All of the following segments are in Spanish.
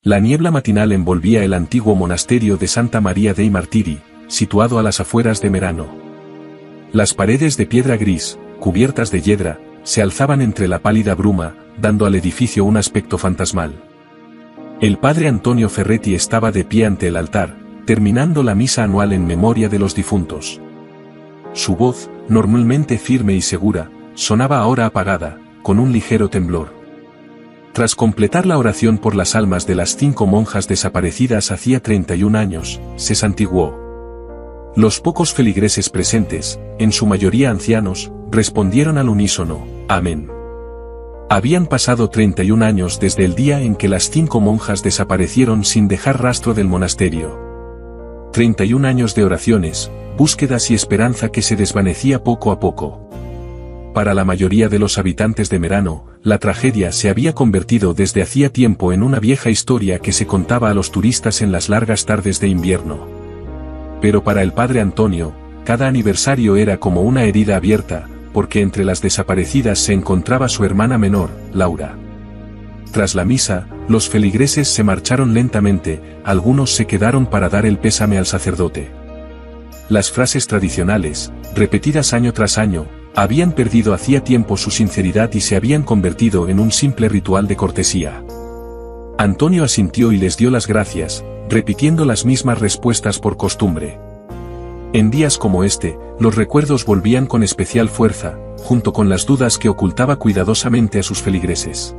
La niebla matinal envolvía el antiguo monasterio de Santa María dei Martiri, situado a las afueras de Merano. Las paredes de piedra gris, cubiertas de hiedra, se alzaban entre la pálida bruma, dando al edificio un aspecto fantasmal. El padre Antonio Ferretti estaba de pie ante el altar, terminando la misa anual en memoria de los difuntos. Su voz, normalmente firme y segura, sonaba ahora apagada, con un ligero temblor. Tras completar la oración por las almas de las 5 monjas desaparecidas hacía 31 años, se santiguó. Los pocos feligreses presentes, en su mayoría ancianos, respondieron al unísono, amén. Habían pasado 31 años desde el día en que las 5 monjas desaparecieron sin dejar rastro del monasterio. 31 años de oraciones, búsquedas y esperanza que se desvanecía poco a poco. Para la mayoría de los habitantes de Merano, la tragedia se había convertido desde hacía tiempo en una vieja historia que se contaba a los turistas en las largas tardes de invierno. Pero para el padre Antonio, cada aniversario era como una herida abierta, porque entre las desaparecidas se encontraba su hermana menor, Laura. Tras la misa, los feligreses se marcharon lentamente, algunos se quedaron para dar el pésame al sacerdote. Las frases tradicionales, repetidas año tras año, habían perdido hacía tiempo su sinceridad y se habían convertido en un simple ritual de cortesía. Antonio asintió y les dio las gracias, repitiendo las mismas respuestas por costumbre. En días como este, los recuerdos volvían con especial fuerza, junto con las dudas que ocultaba cuidadosamente a sus feligreses.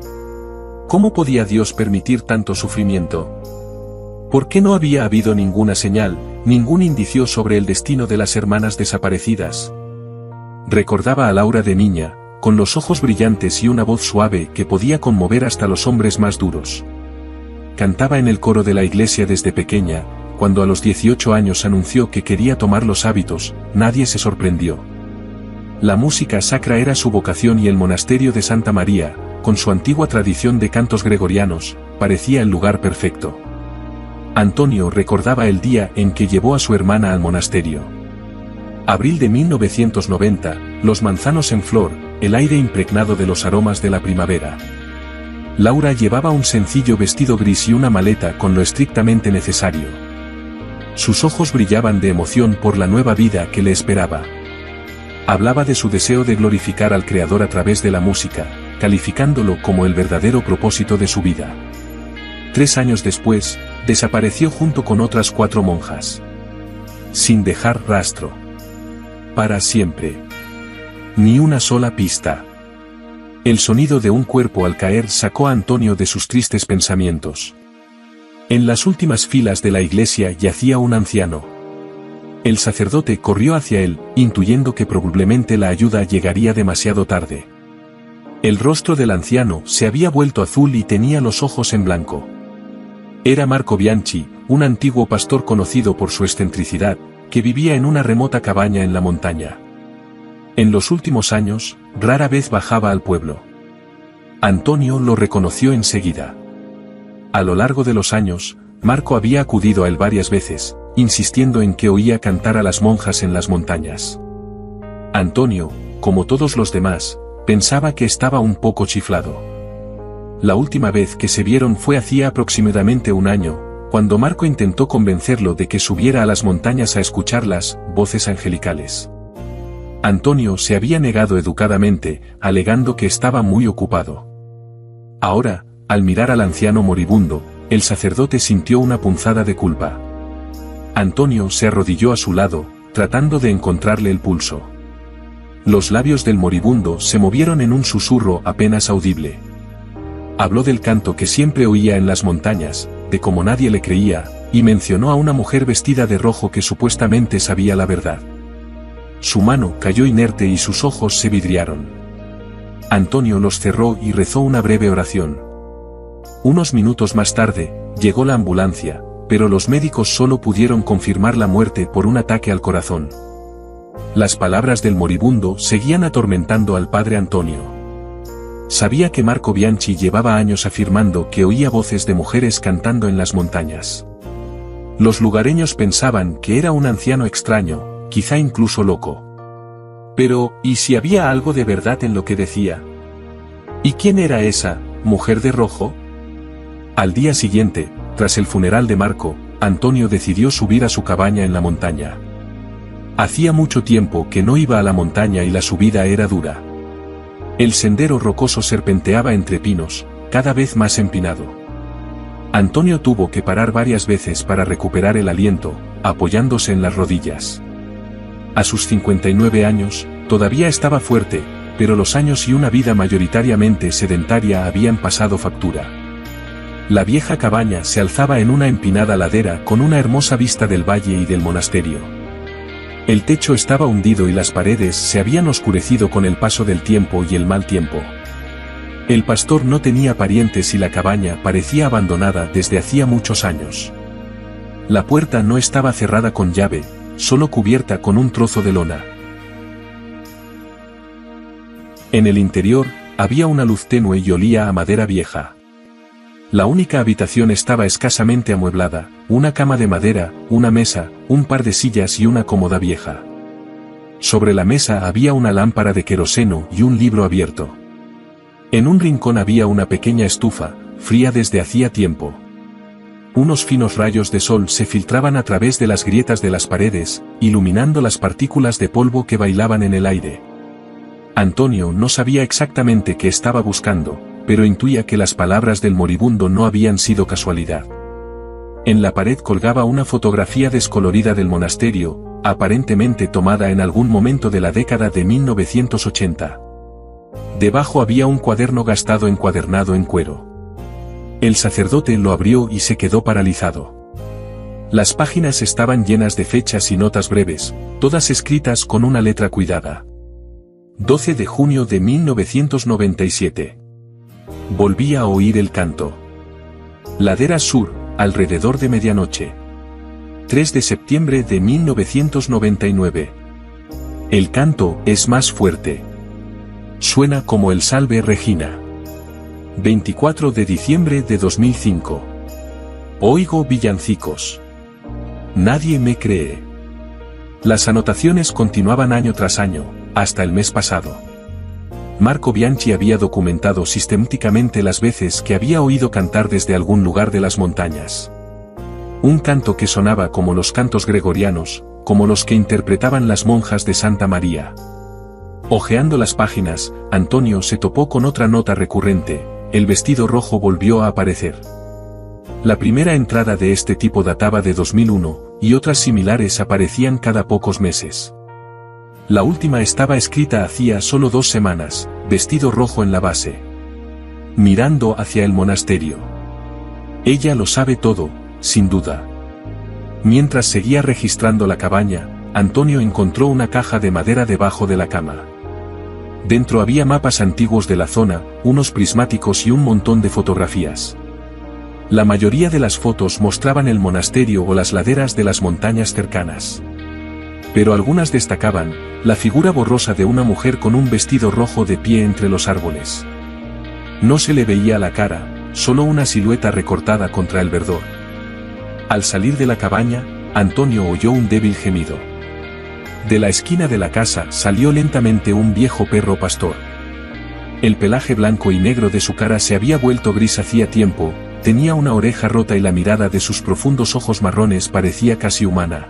¿Cómo podía Dios permitir tanto sufrimiento? ¿Por qué no había habido ninguna señal, ningún indicio sobre el destino de las hermanas desaparecidas? Recordaba a Laura de niña, con los ojos brillantes y una voz suave que podía conmover hasta los hombres más duros. Cantaba en el coro de la iglesia desde pequeña, cuando a los 18 años anunció que quería tomar los hábitos, nadie se sorprendió. La música sacra era su vocación y el monasterio de Santa María, con su antigua tradición de cantos gregorianos, parecía el lugar perfecto. Antonio recordaba el día en que llevó a su hermana al monasterio. Abril de 1990, los manzanos en flor, el aire impregnado de los aromas de la primavera. Laura llevaba un sencillo vestido gris y una maleta con lo estrictamente necesario. Sus ojos brillaban de emoción por la nueva vida que le esperaba. Hablaba de su deseo de glorificar al Creador a través de la música, calificándolo como el verdadero propósito de su vida. 3 años después, desapareció junto con otras 4 monjas. Sin dejar rastro. Para siempre. Ni una sola pista. El sonido de un cuerpo al caer sacó a Antonio de sus tristes pensamientos. En las últimas filas de la iglesia yacía un anciano. El sacerdote corrió hacia él, intuyendo que probablemente la ayuda llegaría demasiado tarde. El rostro del anciano se había vuelto azul y tenía los ojos en blanco. Era Marco Bianchi, un antiguo pastor conocido por su excentricidad, que vivía en una remota cabaña en la montaña. En los últimos años, rara vez bajaba al pueblo. Antonio lo reconoció enseguida. A lo largo de los años, Marco había acudido a él varias veces, insistiendo en que oía cantar a las monjas en las montañas. Antonio, como todos los demás, pensaba que estaba un poco chiflado. La última vez que se vieron fue hacía aproximadamente un año, cuando Marco intentó convencerlo de que subiera a las montañas a escuchar las voces angelicales. Antonio se había negado educadamente, alegando que estaba muy ocupado. Ahora, al mirar al anciano moribundo, el sacerdote sintió una punzada de culpa. Antonio se arrodilló a su lado, tratando de encontrarle el pulso. Los labios del moribundo se movieron en un susurro apenas audible. Habló del canto que siempre oía en las montañas, de cómo nadie le creía, y mencionó a una mujer vestida de rojo que supuestamente sabía la verdad. Su mano cayó inerte y sus ojos se vidriaron. Antonio los cerró y rezó una breve oración. Unos minutos más tarde, llegó la ambulancia, pero los médicos solo pudieron confirmar la muerte por un ataque al corazón. Las palabras del moribundo seguían atormentando al padre Antonio. Sabía que Marco Bianchi llevaba años afirmando que oía voces de mujeres cantando en las montañas. Los lugareños pensaban que era un anciano extraño, quizá incluso loco. Pero, ¿y si había algo de verdad en lo que decía? ¿Y quién era esa mujer de rojo? Al día siguiente, tras el funeral de Marco, Antonio decidió subir a su cabaña en la montaña. Hacía mucho tiempo que no iba a la montaña y la subida era dura. El sendero rocoso serpenteaba entre pinos, cada vez más empinado. Antonio tuvo que parar varias veces para recuperar el aliento, apoyándose en las rodillas. A sus 59 años, todavía estaba fuerte, pero los años y una vida mayoritariamente sedentaria habían pasado factura. La vieja cabaña se alzaba en una empinada ladera con una hermosa vista del valle y del monasterio. El techo estaba hundido y las paredes se habían oscurecido con el paso del tiempo y el mal tiempo. El pastor no tenía parientes y la cabaña parecía abandonada desde hacía muchos años. La puerta no estaba cerrada con llave, solo cubierta con un trozo de lona. En el interior, había una luz tenue y olía a madera vieja. La única habitación estaba escasamente amueblada, una cama de madera, una mesa, un par de sillas y una cómoda vieja. Sobre la mesa había una lámpara de queroseno y un libro abierto. En un rincón había una pequeña estufa, fría desde hacía tiempo. Unos finos rayos de sol se filtraban a través de las grietas de las paredes, iluminando las partículas de polvo que bailaban en el aire. Antonio no sabía exactamente qué estaba buscando, pero intuía que las palabras del moribundo no habían sido casualidad. En la pared colgaba una fotografía descolorida del monasterio, aparentemente tomada en algún momento de la década de 1980. Debajo había un cuaderno gastado encuadernado en cuero. El sacerdote lo abrió y se quedó paralizado. Las páginas estaban llenas de fechas y notas breves, todas escritas con una letra cuidada. 12 de junio de 1997. Volví a oír el canto. Ladera sur, alrededor de medianoche. 3 de septiembre de 1999. El canto es más fuerte. Suena como el Salve Regina. 24 de diciembre de 2005. Oigo villancicos. Nadie me cree. Las anotaciones continuaban año tras año, hasta el mes pasado. Marco Bianchi había documentado sistemáticamente las veces que había oído cantar desde algún lugar de las montañas. Un canto que sonaba como los cantos gregorianos, como los que interpretaban las monjas de Santa María. Hojeando las páginas, Antonio se topó con otra nota recurrente: el vestido rojo volvió a aparecer. La primera entrada de este tipo databa de 2001, y otras similares aparecían cada pocos meses. La última estaba escrita hacía solo 2 semanas, vestido rojo en la base. Mirando hacia el monasterio. Ella lo sabe todo, sin duda. Mientras seguía registrando la cabaña, Antonio encontró una caja de madera debajo de la cama. Dentro había mapas antiguos de la zona, unos prismáticos y un montón de fotografías. La mayoría de las fotos mostraban el monasterio o las laderas de las montañas cercanas. Pero algunas destacaban la figura borrosa de una mujer con un vestido rojo de pie entre los árboles. No se le veía la cara, solo una silueta recortada contra el verdor. Al salir de la cabaña, Antonio oyó un débil gemido. De la esquina de la casa salió lentamente un viejo perro pastor. El pelaje blanco y negro de su cara se había vuelto gris hacía tiempo, tenía una oreja rota y la mirada de sus profundos ojos marrones parecía casi humana.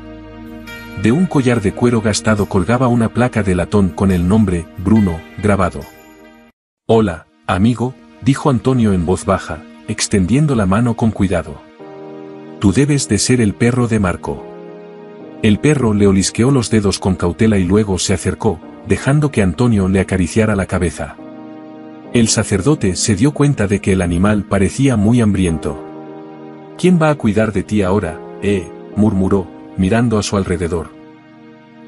De un collar de cuero gastado colgaba una placa de latón con el nombre, Bruno, grabado. «Hola, amigo», dijo Antonio en voz baja, extendiendo la mano con cuidado. «Tú debes de ser el perro de Marco». El perro le olisqueó los dedos con cautela y luego se acercó, dejando que Antonio le acariciara la cabeza. El sacerdote se dio cuenta de que el animal parecía muy hambriento. «¿Quién va a cuidar de ti ahora, murmuró, mirando a su alrededor.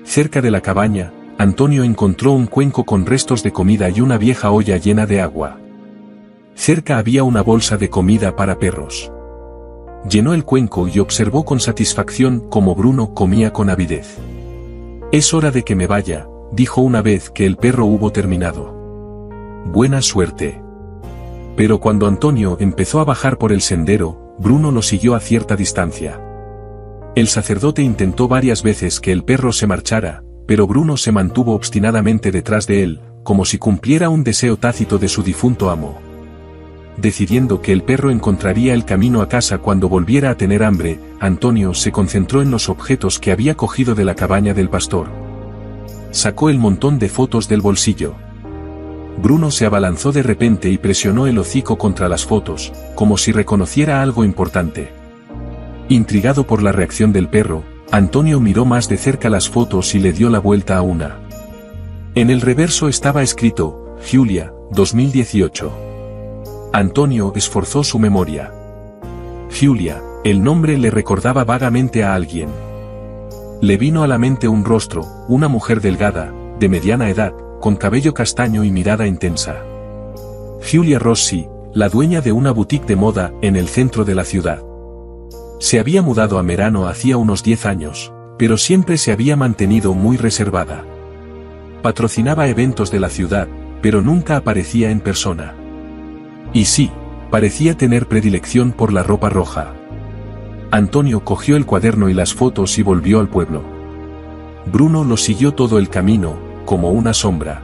Cerca de la cabaña, Antonio encontró un cuenco con restos de comida y una vieja olla llena de agua. Cerca había una bolsa de comida para perros. Llenó el cuenco y observó con satisfacción cómo Bruno comía con avidez. «Es hora de que me vaya», dijo una vez que el perro hubo terminado. «Buena suerte». Pero cuando Antonio empezó a bajar por el sendero, Bruno lo siguió a cierta distancia. El sacerdote intentó varias veces que el perro se marchara, pero Bruno se mantuvo obstinadamente detrás de él, como si cumpliera un deseo tácito de su difunto amo. Decidiendo que el perro encontraría el camino a casa cuando volviera a tener hambre, Antonio se concentró en los objetos que había cogido de la cabaña del pastor. Sacó el montón de fotos del bolsillo. Bruno se abalanzó de repente y presionó el hocico contra las fotos, como si reconociera algo importante. Intrigado por la reacción del perro, Antonio miró más de cerca las fotos y le dio la vuelta a una. En el reverso estaba escrito, Giulia, 2018. Antonio esforzó su memoria. Giulia, el nombre le recordaba vagamente a alguien. Le vino a la mente un rostro, una mujer delgada, de mediana edad, con cabello castaño y mirada intensa. Giulia Rossi, la dueña de una boutique de moda en el centro de la ciudad. Se había mudado a Merano hacía unos 10 años, pero siempre se había mantenido muy reservada. Patrocinaba eventos de la ciudad, pero nunca aparecía en persona. Y sí, parecía tener predilección por la ropa roja. Antonio cogió el cuaderno y las fotos y volvió al pueblo. Bruno lo siguió todo el camino, como una sombra.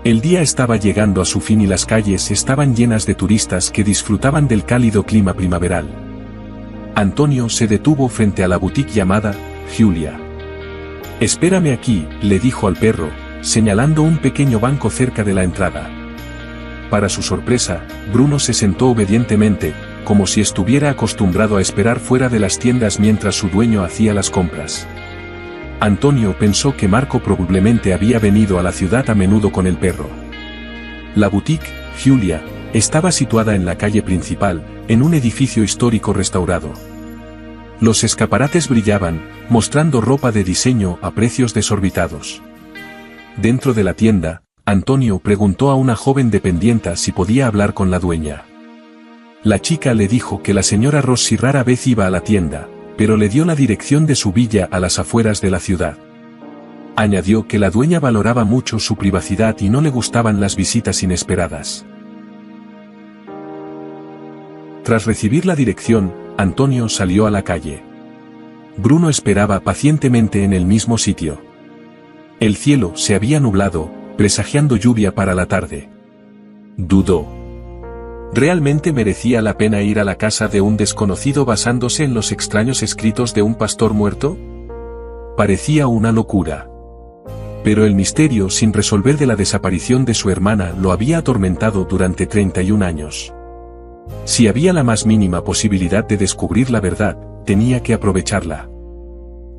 El día estaba llegando a su fin y las calles estaban llenas de turistas que disfrutaban del cálido clima primaveral. Antonio se detuvo frente a la boutique llamada Giulia. «Espérame aquí», le dijo al perro, señalando un pequeño banco cerca de la entrada. Para su sorpresa, Bruno se sentó obedientemente, como si estuviera acostumbrado a esperar fuera de las tiendas mientras su dueño hacía las compras. Antonio pensó que Marco probablemente había venido a la ciudad a menudo con el perro. La boutique, Giulia, estaba situada en la calle principal, en un edificio histórico restaurado. Los escaparates brillaban, mostrando ropa de diseño a precios desorbitados. Dentro de la tienda, Antonio preguntó a una joven dependienta si podía hablar con la dueña. La chica le dijo que la señora Rossi rara vez iba a la tienda, pero le dio la dirección de su villa a las afueras de la ciudad. Añadió que la dueña valoraba mucho su privacidad y no le gustaban las visitas inesperadas. Tras recibir la dirección, Antonio salió a la calle. Bruno esperaba pacientemente en el mismo sitio. El cielo se había nublado, presagiando lluvia para la tarde. Dudó. ¿Realmente merecía la pena ir a la casa de un desconocido basándose en los extraños escritos de un pastor muerto? Parecía una locura. Pero el misterio sin resolver de la desaparición de su hermana lo había atormentado durante 31 años. Si había la más mínima posibilidad de descubrir la verdad, tenía que aprovecharla.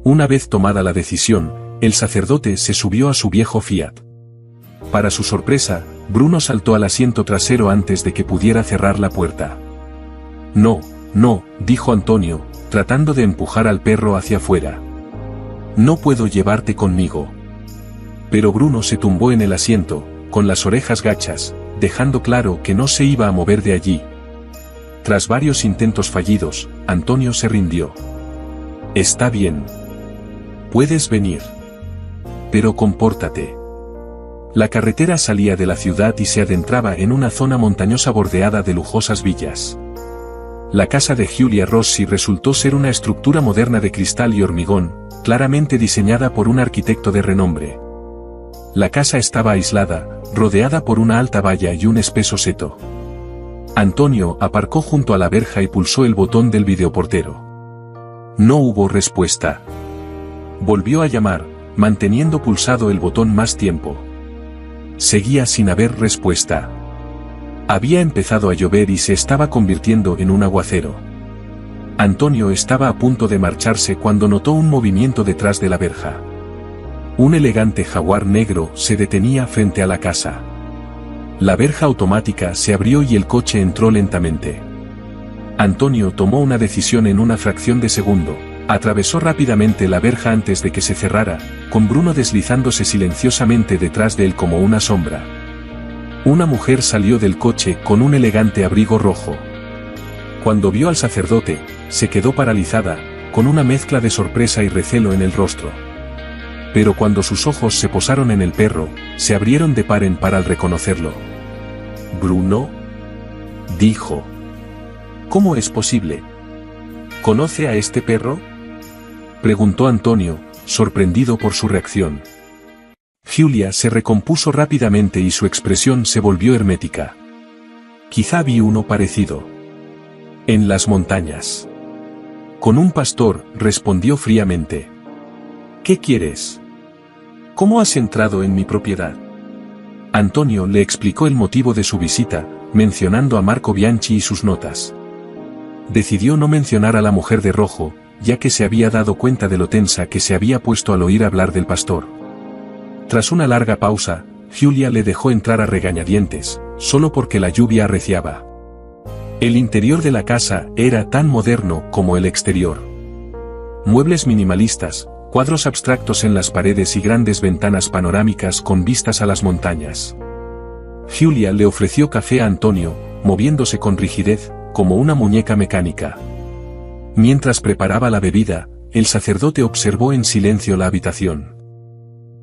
Una vez tomada la decisión, el sacerdote se subió a su viejo Fiat. Para su sorpresa, Bruno saltó al asiento trasero antes de que pudiera cerrar la puerta. «No, no», dijo Antonio, tratando de empujar al perro hacia afuera. «No puedo llevarte conmigo». Pero Bruno se tumbó en el asiento, con las orejas gachas, dejando claro que no se iba a mover de allí. Tras varios intentos fallidos, Antonio se rindió. «Está bien. Puedes venir. Pero compórtate». La carretera salía de la ciudad y se adentraba en una zona montañosa bordeada de lujosas villas. La casa de Giulia Rossi resultó ser una estructura moderna de cristal y hormigón, claramente diseñada por un arquitecto de renombre. La casa estaba aislada, rodeada por una alta valla y un espeso seto. Antonio aparcó junto a la verja y pulsó el botón del videoportero. No hubo respuesta. Volvió a llamar, manteniendo pulsado el botón más tiempo. Seguía sin haber respuesta. Había empezado a llover y se estaba convirtiendo en un aguacero. Antonio estaba a punto de marcharse cuando notó un movimiento detrás de la verja. Un elegante jaguar negro se detenía frente a la casa. La verja automática se abrió y el coche entró lentamente. Antonio tomó una decisión en una fracción de segundo. Atravesó rápidamente la verja antes de que se cerrara, con Bruno deslizándose silenciosamente detrás de él como una sombra. Una mujer salió del coche con un elegante abrigo rojo. Cuando vio al sacerdote, se quedó paralizada, con una mezcla de sorpresa y recelo en el rostro. Pero cuando sus ojos se posaron en el perro, se abrieron de par en par al reconocerlo. «¿Bruno?», dijo. «¿Cómo es posible? ¿Conoce a este perro?», preguntó Antonio, sorprendido por su reacción. Giulia se recompuso rápidamente y su expresión se volvió hermética. Quizá vi uno parecido. En las montañas. Con un pastor, respondió fríamente. ¿Qué quieres? ¿Cómo has entrado en mi propiedad? Antonio le explicó el motivo de su visita, mencionando a Marco Bianchi y sus notas. Decidió no mencionar a la mujer de rojo, ya que se había dado cuenta de lo tensa que se había puesto al oír hablar del pastor. Tras una larga pausa, Giulia le dejó entrar a regañadientes, solo porque la lluvia arreciaba. El interior de la casa era tan moderno como el exterior. Muebles minimalistas, cuadros abstractos en las paredes y grandes ventanas panorámicas con vistas a las montañas. Giulia le ofreció café a Antonio, moviéndose con rigidez, como una muñeca mecánica. Mientras preparaba la bebida, el sacerdote observó en silencio la habitación.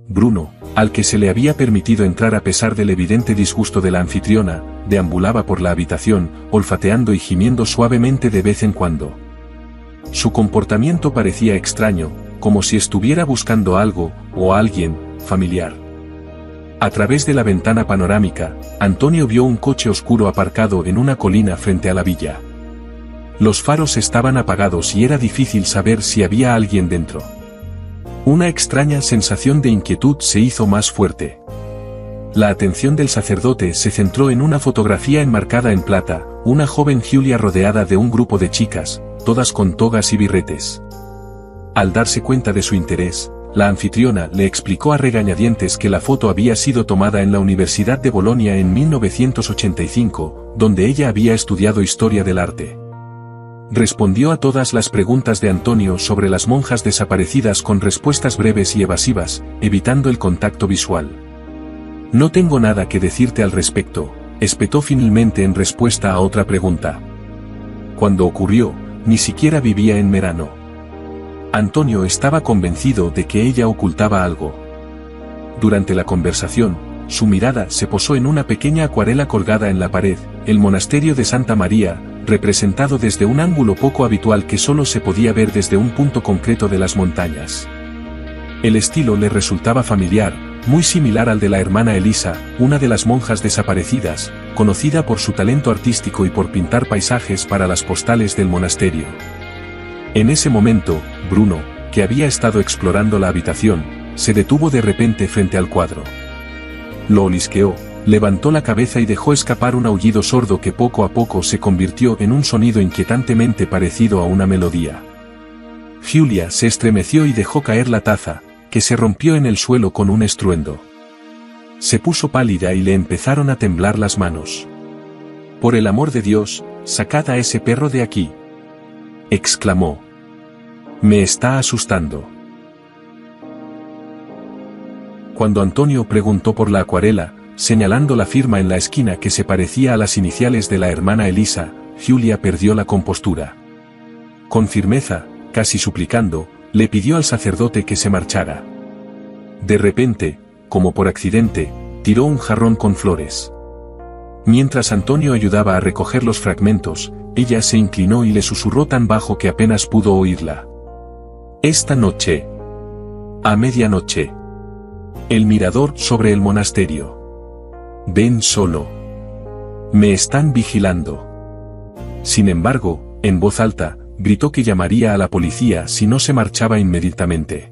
Bruno, al que se le había permitido entrar a pesar del evidente disgusto de la anfitriona, deambulaba por la habitación, olfateando y gimiendo suavemente de vez en cuando. Su comportamiento parecía extraño, como si estuviera buscando algo, o a alguien, familiar. A través de la ventana panorámica, Antonio vio un coche oscuro aparcado en una colina frente a la villa. Los faros estaban apagados y era difícil saber si había alguien dentro. Una extraña sensación de inquietud se hizo más fuerte. La atención del sacerdote se centró en una fotografía enmarcada en plata, una joven Giulia rodeada de un grupo de chicas, todas con togas y birretes. Al darse cuenta de su interés, la anfitriona le explicó a regañadientes que la foto había sido tomada en la Universidad de Bolonia en 1985, donde ella había estudiado historia del arte. Respondió a todas las preguntas de Antonio sobre las monjas desaparecidas con respuestas breves y evasivas, evitando el contacto visual. No tengo nada que decirte al respecto, espetó finalmente en respuesta a otra pregunta. Cuando ocurrió, ni siquiera vivía en Merano. Antonio estaba convencido de que ella ocultaba algo. Durante la conversación, su mirada se posó en una pequeña acuarela colgada en la pared, el monasterio de Santa María, representado desde un ángulo poco habitual que solo se podía ver desde un punto concreto de las montañas. El estilo le resultaba familiar, muy similar al de la hermana Elisa, una de las monjas desaparecidas, conocida por su talento artístico y por pintar paisajes para las postales del monasterio. En ese momento, Bruno, que había estado explorando la habitación, se detuvo de repente frente al cuadro. Lo olisqueó, levantó la cabeza y dejó escapar un aullido sordo que poco a poco se convirtió en un sonido inquietantemente parecido a una melodía. Giulia se estremeció y dejó caer la taza, que se rompió en el suelo con un estruendo. Se puso pálida y le empezaron a temblar las manos. «Por el amor de Dios, sacad a ese perro de aquí», exclamó. «Me está asustando». Cuando Antonio preguntó por la acuarela, señalando la firma en la esquina que se parecía a las iniciales de la hermana Elisa, Giulia perdió la compostura. Con firmeza, casi suplicando, le pidió al sacerdote que se marchara. De repente, como por accidente, tiró un jarrón con flores. Mientras Antonio ayudaba a recoger los fragmentos, ella se inclinó y le susurró tan bajo que apenas pudo oírla. «Esta noche. A medianoche. El mirador sobre el monasterio. Ven solo. Me están vigilando». Sin embargo, en voz alta, gritó que llamaría a la policía si no se marchaba inmediatamente.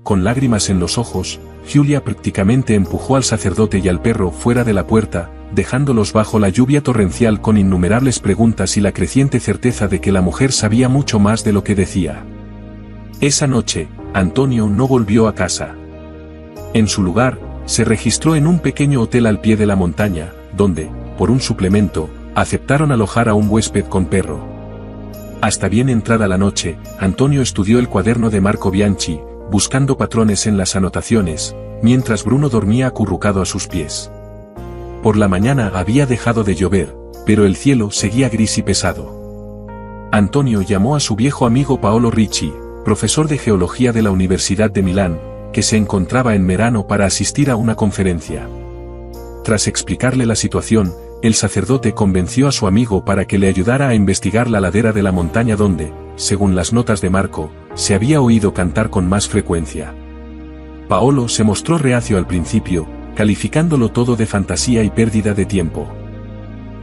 Con lágrimas en los ojos, Giulia prácticamente empujó al sacerdote y al perro fuera de la puerta, dejándolos bajo la lluvia torrencial con innumerables preguntas y la creciente certeza de que la mujer sabía mucho más de lo que decía. Esa noche, Antonio no volvió a casa. En su lugar, se registró en un pequeño hotel al pie de la montaña, donde, por un suplemento, aceptaron alojar a un huésped con perro. Hasta bien entrada la noche, Antonio estudió el cuaderno de Marco Bianchi, buscando patrones en las anotaciones, mientras Bruno dormía acurrucado a sus pies. Por la mañana había dejado de llover, pero el cielo seguía gris y pesado. Antonio llamó a su viejo amigo Paolo Ricci, profesor de geología de la Universidad de Milán, que se encontraba en Merano para asistir a una conferencia. Tras explicarle la situación, el sacerdote convenció a su amigo para que le ayudara a investigar la ladera de la montaña donde, según las notas de Marco, se había oído cantar con más frecuencia. Paolo se mostró reacio al principio, calificándolo todo de fantasía y pérdida de tiempo.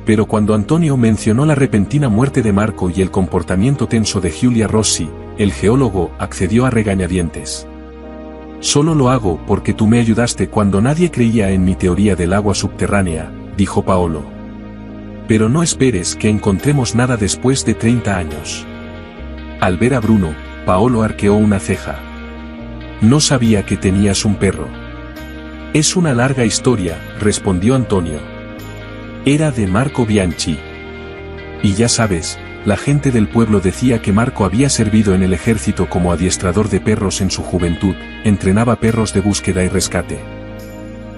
Pero cuando Antonio mencionó la repentina muerte de Marco y el comportamiento tenso de Giulia Rossi, el geólogo accedió a regañadientes. «Solo lo hago porque tú me ayudaste cuando nadie creía en mi teoría del agua subterránea», dijo Paolo. «Pero no esperes que encontremos nada después de 30 años». Al ver a Bruno, Paolo arqueó una ceja. «No sabía que tenías un perro». «Es una larga historia», respondió Antonio. «Era de Marco Bianchi. Y ya sabes, la gente del pueblo decía que Marco había servido en el ejército como adiestrador de perros en su juventud, entrenaba perros de búsqueda y rescate.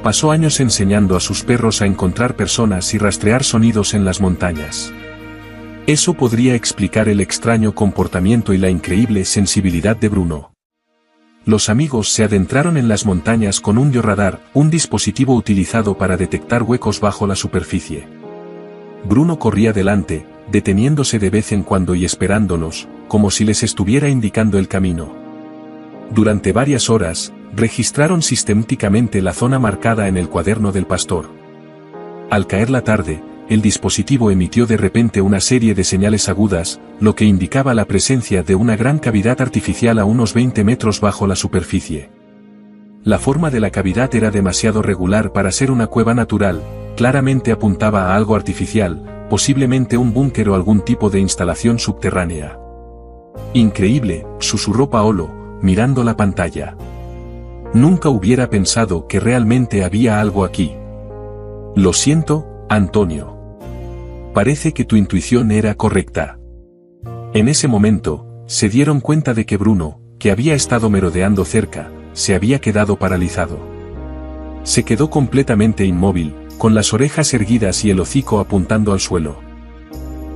Pasó años enseñando a sus perros a encontrar personas y rastrear sonidos en las montañas. Eso podría explicar el extraño comportamiento y la increíble sensibilidad de Bruno». Los amigos se adentraron en las montañas con un georradar, un dispositivo utilizado para detectar huecos bajo la superficie. Bruno corría delante, deteniéndose de vez en cuando y esperándolos, como si les estuviera indicando el camino. Durante varias horas, registraron sistemáticamente la zona marcada en el cuaderno del pastor. Al caer la tarde, el dispositivo emitió de repente una serie de señales agudas, lo que indicaba la presencia de una gran cavidad artificial a unos 20 metros bajo la superficie. La forma de la cavidad era demasiado regular para ser una cueva natural, claramente apuntaba a algo artificial, posiblemente un búnker o algún tipo de instalación subterránea. «Increíble», susurró Paolo, mirando la pantalla. «Nunca hubiera pensado que realmente había algo aquí». «Lo siento, Antonio. Parece que tu intuición era correcta». En ese momento, se dieron cuenta de que Bruno, que había estado merodeando cerca, se había quedado paralizado. Se quedó completamente inmóvil, con las orejas erguidas y el hocico apuntando al suelo.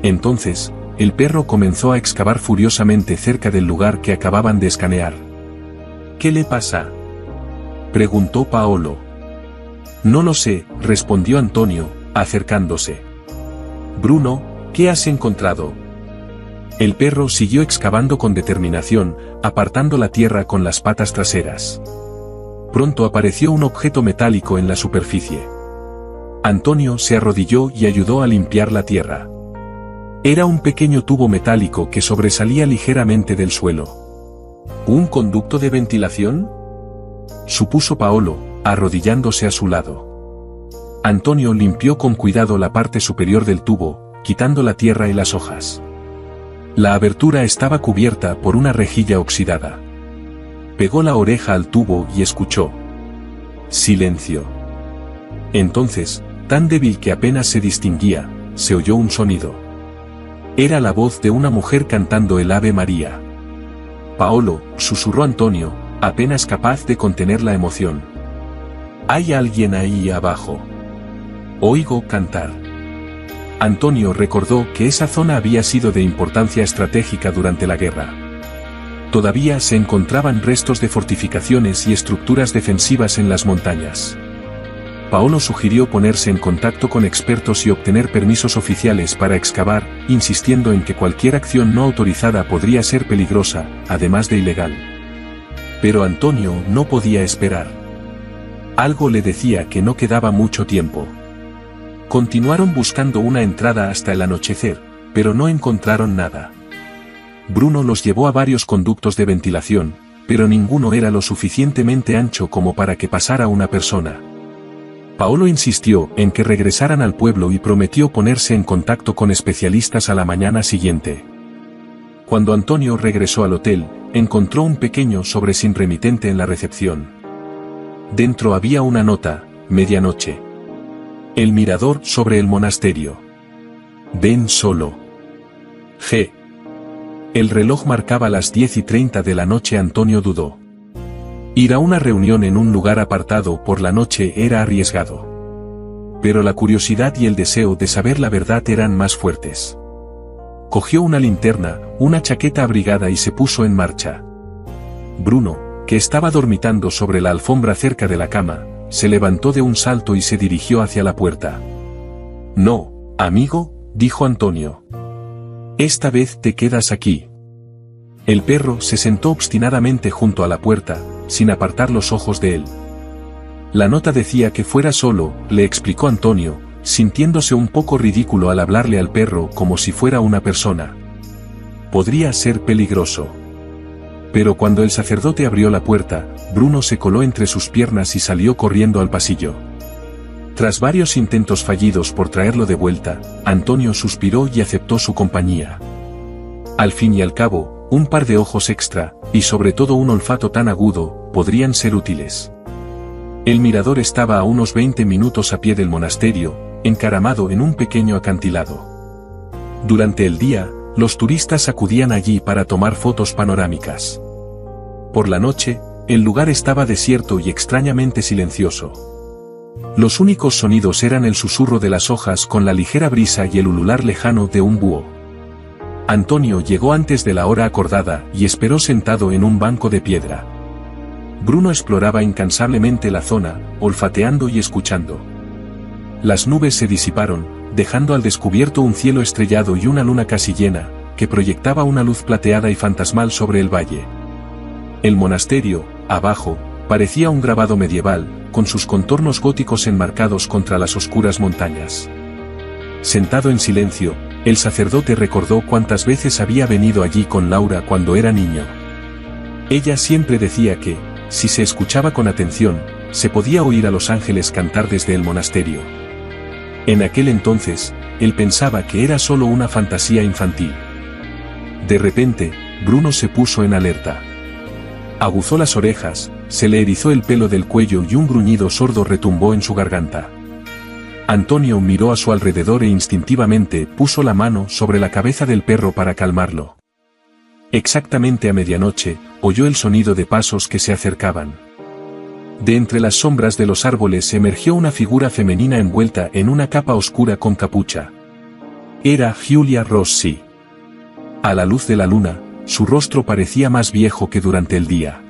Entonces, el perro comenzó a excavar furiosamente cerca del lugar que acababan de escanear. «¿Qué le pasa?», preguntó Paolo. «No lo sé», respondió Antonio, acercándose. «Bruno, ¿qué has encontrado?». El perro siguió excavando con determinación, apartando la tierra con las patas traseras. Pronto apareció un objeto metálico en la superficie. Antonio se arrodilló y ayudó a limpiar la tierra. Era un pequeño tubo metálico que sobresalía ligeramente del suelo. ¿Un conducto de ventilación?, supuso Paolo, arrodillándose a su lado. Antonio limpió con cuidado la parte superior del tubo, quitando la tierra y las hojas. La abertura estaba cubierta por una rejilla oxidada. Pegó la oreja al tubo y escuchó. Silencio. Entonces, tan débil que apenas se distinguía, se oyó un sonido. Era la voz de una mujer cantando el Ave María. «Paolo», susurró Antonio, apenas capaz de contener la emoción. «¿Hay alguien ahí abajo? Oigo cantar». Antonio recordó que esa zona había sido de importancia estratégica durante la guerra. Todavía se encontraban restos de fortificaciones y estructuras defensivas en las montañas. Paolo sugirió ponerse en contacto con expertos y obtener permisos oficiales para excavar, insistiendo en que cualquier acción no autorizada podría ser peligrosa, además de ilegal. Pero Antonio no podía esperar. Algo le decía que no quedaba mucho tiempo. Continuaron buscando una entrada hasta el anochecer, pero no encontraron nada. Bruno los llevó a varios conductos de ventilación, pero ninguno era lo suficientemente ancho como para que pasara una persona. Paolo insistió en que regresaran al pueblo y prometió ponerse en contacto con especialistas a la mañana siguiente. Cuando Antonio regresó al hotel, encontró un pequeño sobre sin remitente en la recepción. Dentro había una nota: medianoche. El mirador sobre el monasterio. Ven solo. G. El reloj marcaba las 10:30 de la noche. Antonio dudó. Ir a una reunión en un lugar apartado por la noche era arriesgado. Pero la curiosidad y el deseo de saber la verdad eran más fuertes. Cogió una linterna, una chaqueta abrigada y se puso en marcha. Bruno, que estaba dormitando sobre la alfombra cerca de la cama, se levantó de un salto y se dirigió hacia la puerta. «No, amigo», dijo Antonio. «Esta vez te quedas aquí». El perro se sentó obstinadamente junto a la puerta, sin apartar los ojos de él. «La nota decía que fuera solo», le explicó Antonio, sintiéndose un poco ridículo al hablarle al perro como si fuera una persona. Podría ser peligroso. Pero cuando el sacerdote abrió la puerta, Bruno se coló entre sus piernas y salió corriendo al pasillo. Tras varios intentos fallidos por traerlo de vuelta, Antonio suspiró y aceptó su compañía. Al fin y al cabo, un par de ojos extra, y sobre todo un olfato tan agudo, podrían ser útiles. El mirador estaba a unos 20 minutos a pie del monasterio, encaramado en un pequeño acantilado. Durante el día, los turistas acudían allí para tomar fotos panorámicas. Por la noche, el lugar estaba desierto y extrañamente silencioso. Los únicos sonidos eran el susurro de las hojas con la ligera brisa y el ulular lejano de un búho. Antonio llegó antes de la hora acordada y esperó sentado en un banco de piedra. Bruno exploraba incansablemente la zona, olfateando y escuchando. Las nubes se disiparon, dejando al descubierto un cielo estrellado y una luna casi llena, que proyectaba una luz plateada y fantasmal sobre el valle. El monasterio, abajo, parecía un grabado medieval, con sus contornos góticos enmarcados contra las oscuras montañas. Sentado en silencio, el sacerdote recordó cuántas veces había venido allí con Laura cuando era niño. Ella siempre decía que, si se escuchaba con atención, se podía oír a los ángeles cantar desde el monasterio. En aquel entonces, él pensaba que era solo una fantasía infantil. De repente, Bruno se puso en alerta. Aguzó las orejas, se le erizó el pelo del cuello y un gruñido sordo retumbó en su garganta. Antonio miró a su alrededor e instintivamente puso la mano sobre la cabeza del perro para calmarlo. Exactamente a medianoche, oyó el sonido de pasos que se acercaban. De entre las sombras de los árboles emergió una figura femenina envuelta en una capa oscura con capucha. Era Giulia Rossi. A la luz de la luna, su rostro parecía más viejo que durante el día.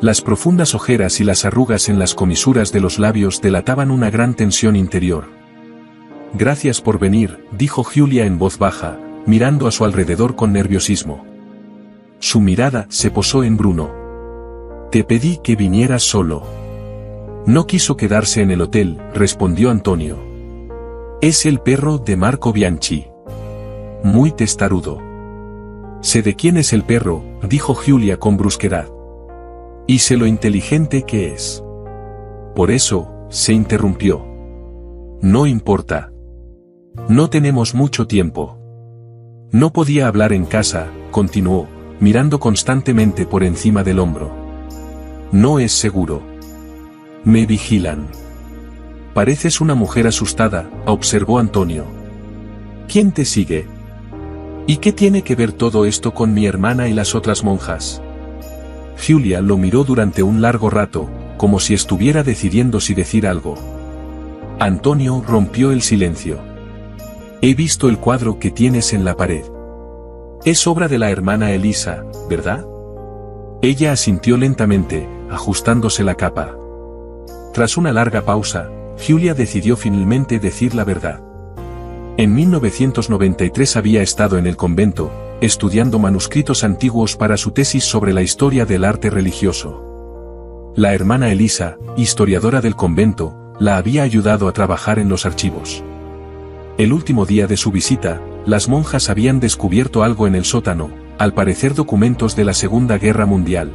Las profundas ojeras y las arrugas en las comisuras de los labios delataban una gran tensión interior. «Gracias por venir», dijo Giulia en voz baja, mirando a su alrededor con nerviosismo. Su mirada se posó en Bruno. «Te pedí que vinieras solo». «No quiso quedarse en el hotel», respondió Antonio. «Es el perro de Marco Bianchi. Muy testarudo». «Sé de quién es el perro», dijo Giulia con brusquedad. «Y sé lo inteligente que es». Por eso, se interrumpió. «No importa. No tenemos mucho tiempo». No podía hablar en casa, continuó, mirando constantemente por encima del hombro. «No es seguro. Me vigilan». «Pareces una mujer asustada», observó Antonio. «¿Quién te sigue? ¿Y qué tiene que ver todo esto con mi hermana y las otras monjas?» Giulia lo miró durante un largo rato, como si estuviera decidiendo si decir algo. Antonio rompió el silencio. «He visto el cuadro que tienes en la pared. Es obra de la hermana Elisa, ¿verdad?» Ella asintió lentamente, ajustándose la capa. Tras una larga pausa, Giulia decidió finalmente decir la verdad. En 1993 había estado en el convento, estudiando manuscritos antiguos para su tesis sobre la historia del arte religioso. La hermana Elisa, historiadora del convento, la había ayudado a trabajar en los archivos. El último día de su visita, las monjas habían descubierto algo en el sótano, al parecer documentos de la Segunda Guerra Mundial.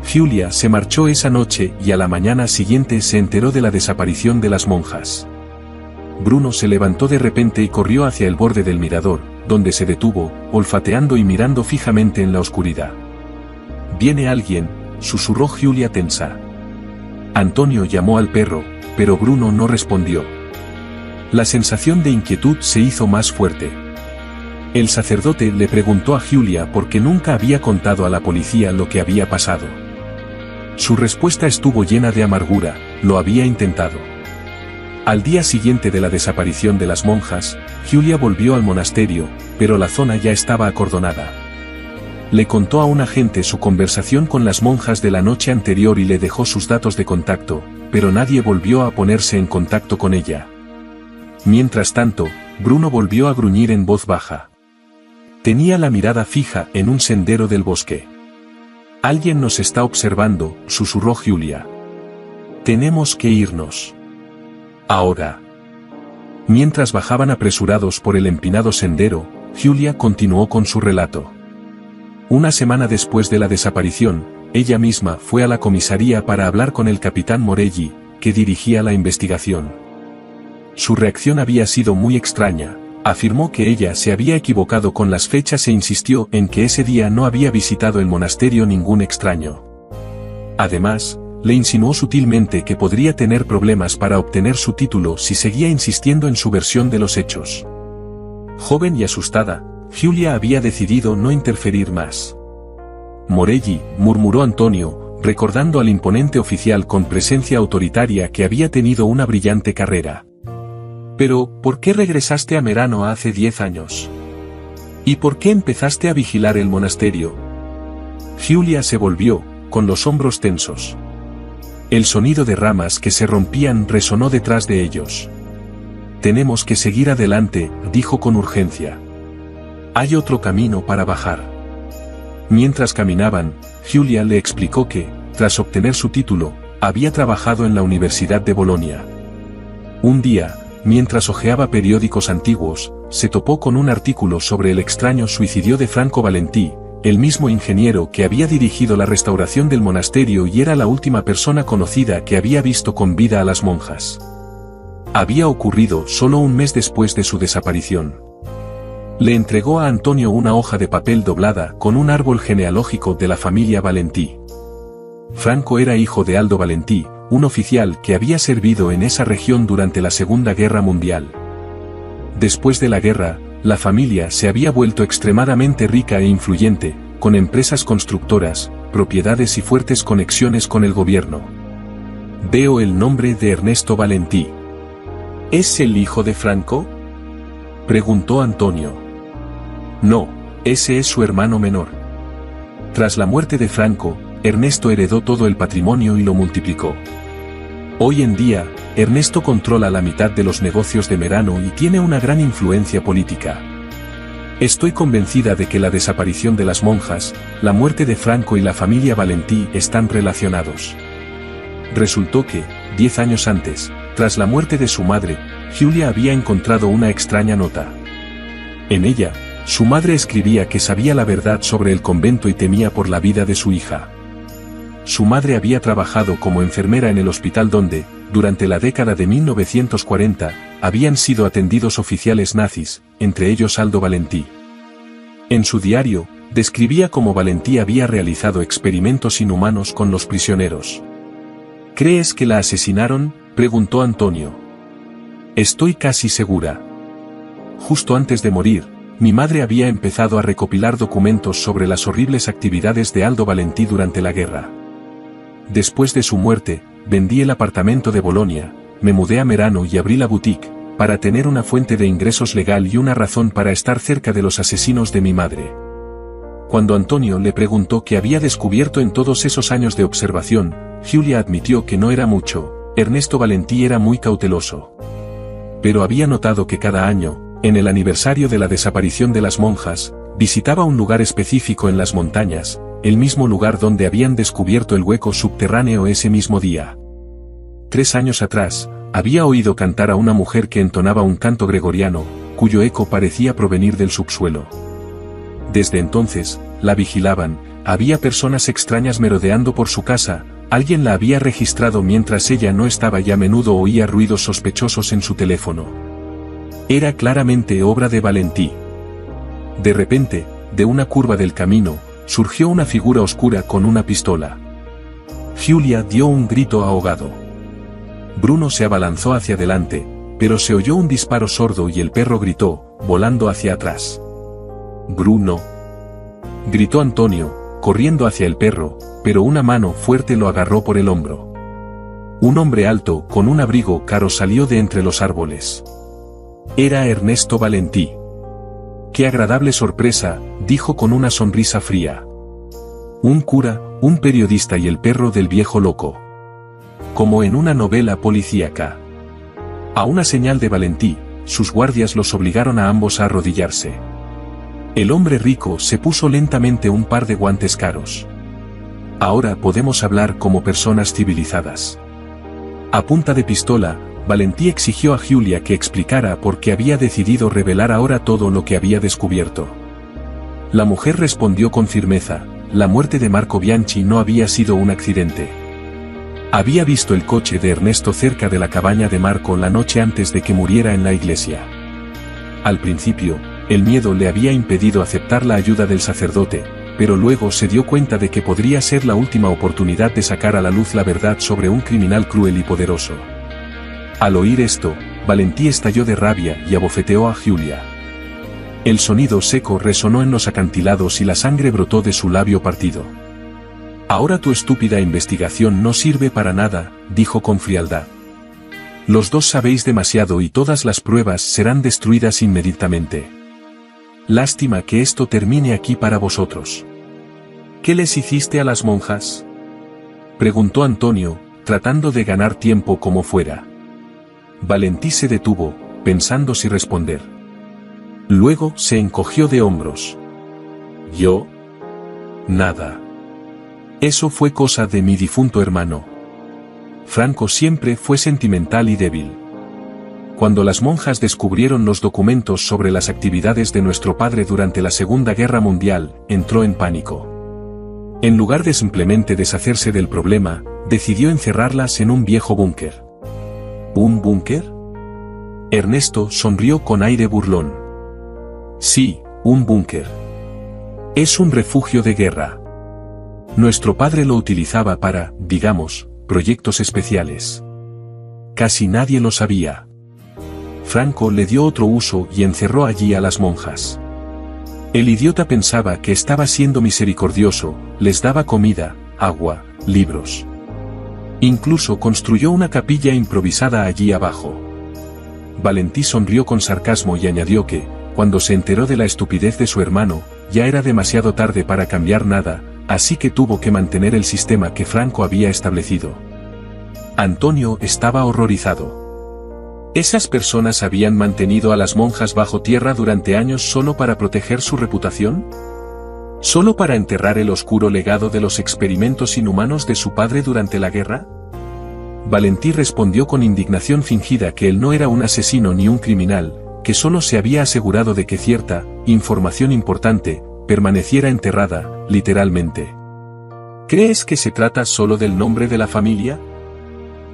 Giulia se marchó esa noche y a la mañana siguiente se enteró de la desaparición de las monjas. Bruno se levantó de repente y corrió hacia el borde del mirador, donde se detuvo, olfateando y mirando fijamente en la oscuridad. «Viene alguien», susurró Giulia tensa. Antonio llamó al perro, pero Bruno no respondió. La sensación de inquietud se hizo más fuerte. El sacerdote le preguntó a Giulia por qué nunca había contado a la policía lo que había pasado. Su respuesta estuvo llena de amargura: lo había intentado. Al día siguiente de la desaparición de las monjas, Giulia volvió al monasterio, pero la zona ya estaba acordonada. Le contó a un agente su conversación con las monjas de la noche anterior y le dejó sus datos de contacto, pero nadie volvió a ponerse en contacto con ella. Mientras tanto, Bruno volvió a gruñir en voz baja. Tenía la mirada fija en un sendero del bosque. «Alguien nos está observando», susurró Giulia. «Tenemos que irnos. Ahora». Mientras bajaban apresurados por el empinado sendero, Giulia continuó con su relato. Una semana después de la desaparición, ella misma fue a la comisaría para hablar con el capitán Morelli, que dirigía la investigación. Su reacción había sido muy extraña. Afirmó que ella se había equivocado con las fechas e insistió en que ese día no había visitado el monasterio ningún extraño. Además, le insinuó sutilmente que podría tener problemas para obtener su título si seguía insistiendo en su versión de los hechos. Joven y asustada, Giulia había decidido no interferir más. Morelli, murmuró Antonio, recordando al imponente oficial con presencia autoritaria que había tenido una brillante carrera. Pero, ¿por qué regresaste a Merano hace 10 años? ¿Y por qué empezaste a vigilar el monasterio? Giulia se volvió, con los hombros tensos. El sonido de ramas que se rompían resonó detrás de ellos. Tenemos que seguir adelante, dijo con urgencia. Hay otro camino para bajar. Mientras caminaban, Giulia le explicó que, tras obtener su título, había trabajado en la Universidad de Bolonia. Un día, mientras hojeaba periódicos antiguos, se topó con un artículo sobre el extraño suicidio de Franco Valentí, el mismo ingeniero que había dirigido la restauración del monasterio y era la última persona conocida que había visto con vida a las monjas. Había ocurrido solo un mes después de su desaparición. Le entregó a Antonio una hoja de papel doblada con un árbol genealógico de la familia Valentí. Franco era hijo de Aldo Valentí, un oficial que había servido en esa región durante la Segunda Guerra Mundial. Después de la guerra, la familia se había vuelto extremadamente rica e influyente, con empresas constructoras, propiedades y fuertes conexiones con el gobierno. Veo el nombre de Ernesto Valentí. ¿Es el hijo de Franco?, preguntó Antonio. No, ese es su hermano menor. Tras la muerte de Franco, Ernesto heredó todo el patrimonio y lo multiplicó. Hoy en día, Ernesto controla la mitad de los negocios de Merano y tiene una gran influencia política. Estoy convencida de que la desaparición de las monjas, la muerte de Franco y la familia Valentí están relacionados. Resultó que, 10 años antes, tras la muerte de su madre, Giulia había encontrado una extraña nota. En ella, su madre escribía que sabía la verdad sobre el convento y temía por la vida de su hija. Su madre había trabajado como enfermera en el hospital donde, durante la década de 1940, habían sido atendidos oficiales nazis, entre ellos Aldo Valentí. En su diario, describía cómo Valentí había realizado experimentos inhumanos con los prisioneros. ¿Crees que la asesinaron?, preguntó Antonio. Estoy casi segura. Justo antes de morir, mi madre había empezado a recopilar documentos sobre las horribles actividades de Aldo Valentí durante la guerra. Después de su muerte, vendí el apartamento de Bolonia, me mudé a Merano y abrí la boutique, para tener una fuente de ingresos legal y una razón para estar cerca de los asesinos de mi madre. Cuando Antonio le preguntó qué había descubierto en todos esos años de observación, Giulia admitió que no era mucho. Ernesto Valentí era muy cauteloso. Pero había notado que cada año, en el aniversario de la desaparición de las monjas, visitaba un lugar específico en las montañas, el mismo lugar donde habían descubierto el hueco subterráneo ese mismo día. 3 años atrás, había oído cantar a una mujer que entonaba un canto gregoriano, cuyo eco parecía provenir del subsuelo. Desde entonces, la vigilaban, había personas extrañas merodeando por su casa, alguien la había registrado mientras ella no estaba y a menudo oía ruidos sospechosos en su teléfono. Era claramente obra de Valentí. De repente, de una curva del camino, surgió una figura oscura con una pistola. Giulia dio un grito ahogado. Bruno se abalanzó hacia adelante, pero se oyó un disparo sordo y el perro gritó, volando hacia atrás. «Bruno», gritó Antonio, corriendo hacia el perro, pero una mano fuerte lo agarró por el hombro. Un hombre alto, con un abrigo caro salió de entre los árboles. Era Ernesto Valentí. «Qué agradable sorpresa», dijo con una sonrisa fría. Un cura, un periodista y el perro del viejo loco. Como en una novela policíaca. A una señal de Valentí, sus guardias los obligaron a ambos a arrodillarse. El hombre rico se puso lentamente un par de guantes caros. «Ahora podemos hablar como personas civilizadas». A punta de pistola, Valentí exigió a Giulia que explicara por qué había decidido revelar ahora todo lo que había descubierto. La mujer respondió con firmeza: la muerte de Marco Bianchi no había sido un accidente. Había visto el coche de Ernesto cerca de la cabaña de Marco la noche antes de que muriera en la iglesia. Al principio, el miedo le había impedido aceptar la ayuda del sacerdote, pero luego se dio cuenta de que podría ser la última oportunidad de sacar a la luz la verdad sobre un criminal cruel y poderoso. Al oír esto, Valentí estalló de rabia y abofeteó a Giulia. El sonido seco resonó en los acantilados y la sangre brotó de su labio partido. Ahora tu estúpida investigación no sirve para nada, dijo con frialdad. Los dos sabéis demasiado y todas las pruebas serán destruidas inmediatamente. Lástima que esto termine aquí para vosotros. ¿Qué les hiciste a las monjas?, preguntó Antonio, tratando de ganar tiempo como fuera. Valentí se detuvo, pensando si responder. Luego se encogió de hombros. ¿Yo? Nada. Eso fue cosa de mi difunto hermano. Franco siempre fue sentimental y débil. Cuando las monjas descubrieron los documentos sobre las actividades de nuestro padre durante la Segunda Guerra Mundial, entró en pánico. En lugar de simplemente deshacerse del problema, decidió encerrarlas en un viejo búnker. ¿Un búnker? Ernesto sonrió con aire burlón. Sí, un búnker. Es un refugio de guerra. Nuestro padre lo utilizaba para, digamos, proyectos especiales. Casi nadie lo sabía. Franco le dio otro uso y encerró allí a las monjas. El idiota pensaba que estaba siendo misericordioso, les daba comida, agua, libros. Incluso construyó una capilla improvisada allí abajo. Valentí sonrió con sarcasmo y añadió que, cuando se enteró de la estupidez de su hermano, ya era demasiado tarde para cambiar nada, así que tuvo que mantener el sistema que Franco había establecido. Antonio estaba horrorizado. ¿Esas personas habían mantenido a las monjas bajo tierra durante años solo para proteger su reputación? ¿Solo para enterrar el oscuro legado de los experimentos inhumanos de su padre durante la guerra? Valentí respondió con indignación fingida que él no era un asesino ni un criminal, que solo se había asegurado de que cierta información importante permaneciera enterrada, literalmente. ¿Crees que se trata solo del nombre de la familia?,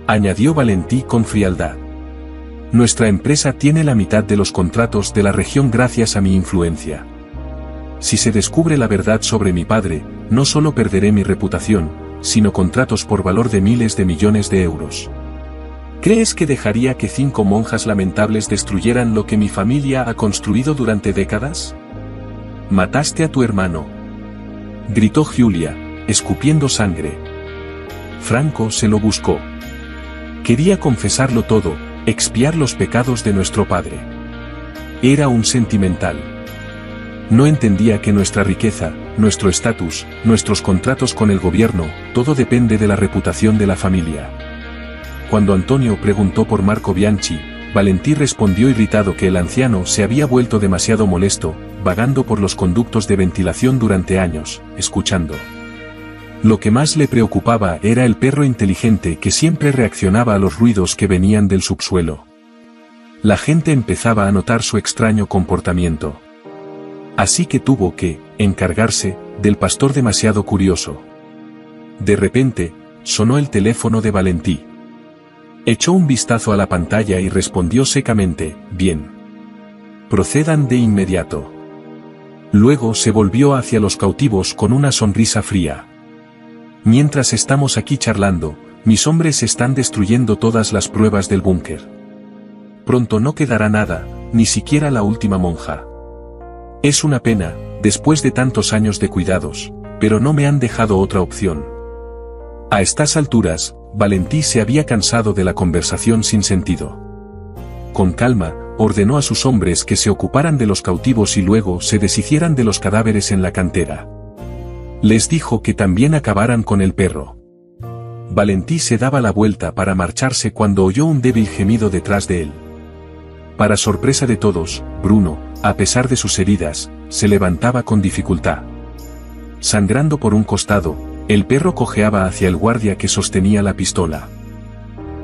añadió Valentí con frialdad. Nuestra empresa tiene la mitad de los contratos de la región gracias a mi influencia. Si se descubre la verdad sobre mi padre, no solo perderé mi reputación, sino contratos por valor de miles de millones de euros. ¿Crees que dejaría que 5 monjas lamentables destruyeran lo que mi familia ha construido durante décadas? Mataste a tu hermano, gritó Giulia, escupiendo sangre. Franco se lo buscó. Quería confesarlo todo, expiar los pecados de nuestro padre. Era un sentimental. No entendía que nuestra riqueza, nuestro estatus, nuestros contratos con el gobierno, todo depende de la reputación de la familia. Cuando Antonio preguntó por Marco Bianchi, Valentí respondió irritado que el anciano se había vuelto demasiado molesto, vagando por los conductos de ventilación durante años, escuchando. Lo que más le preocupaba era el perro inteligente que siempre reaccionaba a los ruidos que venían del subsuelo. La gente empezaba a notar su extraño comportamiento. Así que tuvo que encargarse del pastor demasiado curioso. De repente, sonó el teléfono de Valentí. Echó un vistazo a la pantalla y respondió secamente: bien. Procedan de inmediato. Luego se volvió hacia los cautivos con una sonrisa fría. Mientras estamos aquí charlando, mis hombres están destruyendo todas las pruebas del búnker. Pronto no quedará nada, ni siquiera la última monja. Es una pena, después de tantos años de cuidados, pero no me han dejado otra opción. A estas alturas, Valentí se había cansado de la conversación sin sentido. Con calma, ordenó a sus hombres que se ocuparan de los cautivos y luego se deshicieran de los cadáveres en la cantera. Les dijo que también acabaran con el perro. Valentí se daba la vuelta para marcharse cuando oyó un débil gemido detrás de él. Para sorpresa de todos, Bruno, a pesar de sus heridas, se levantaba con dificultad. Sangrando por un costado, el perro cojeaba hacia el guardia que sostenía la pistola.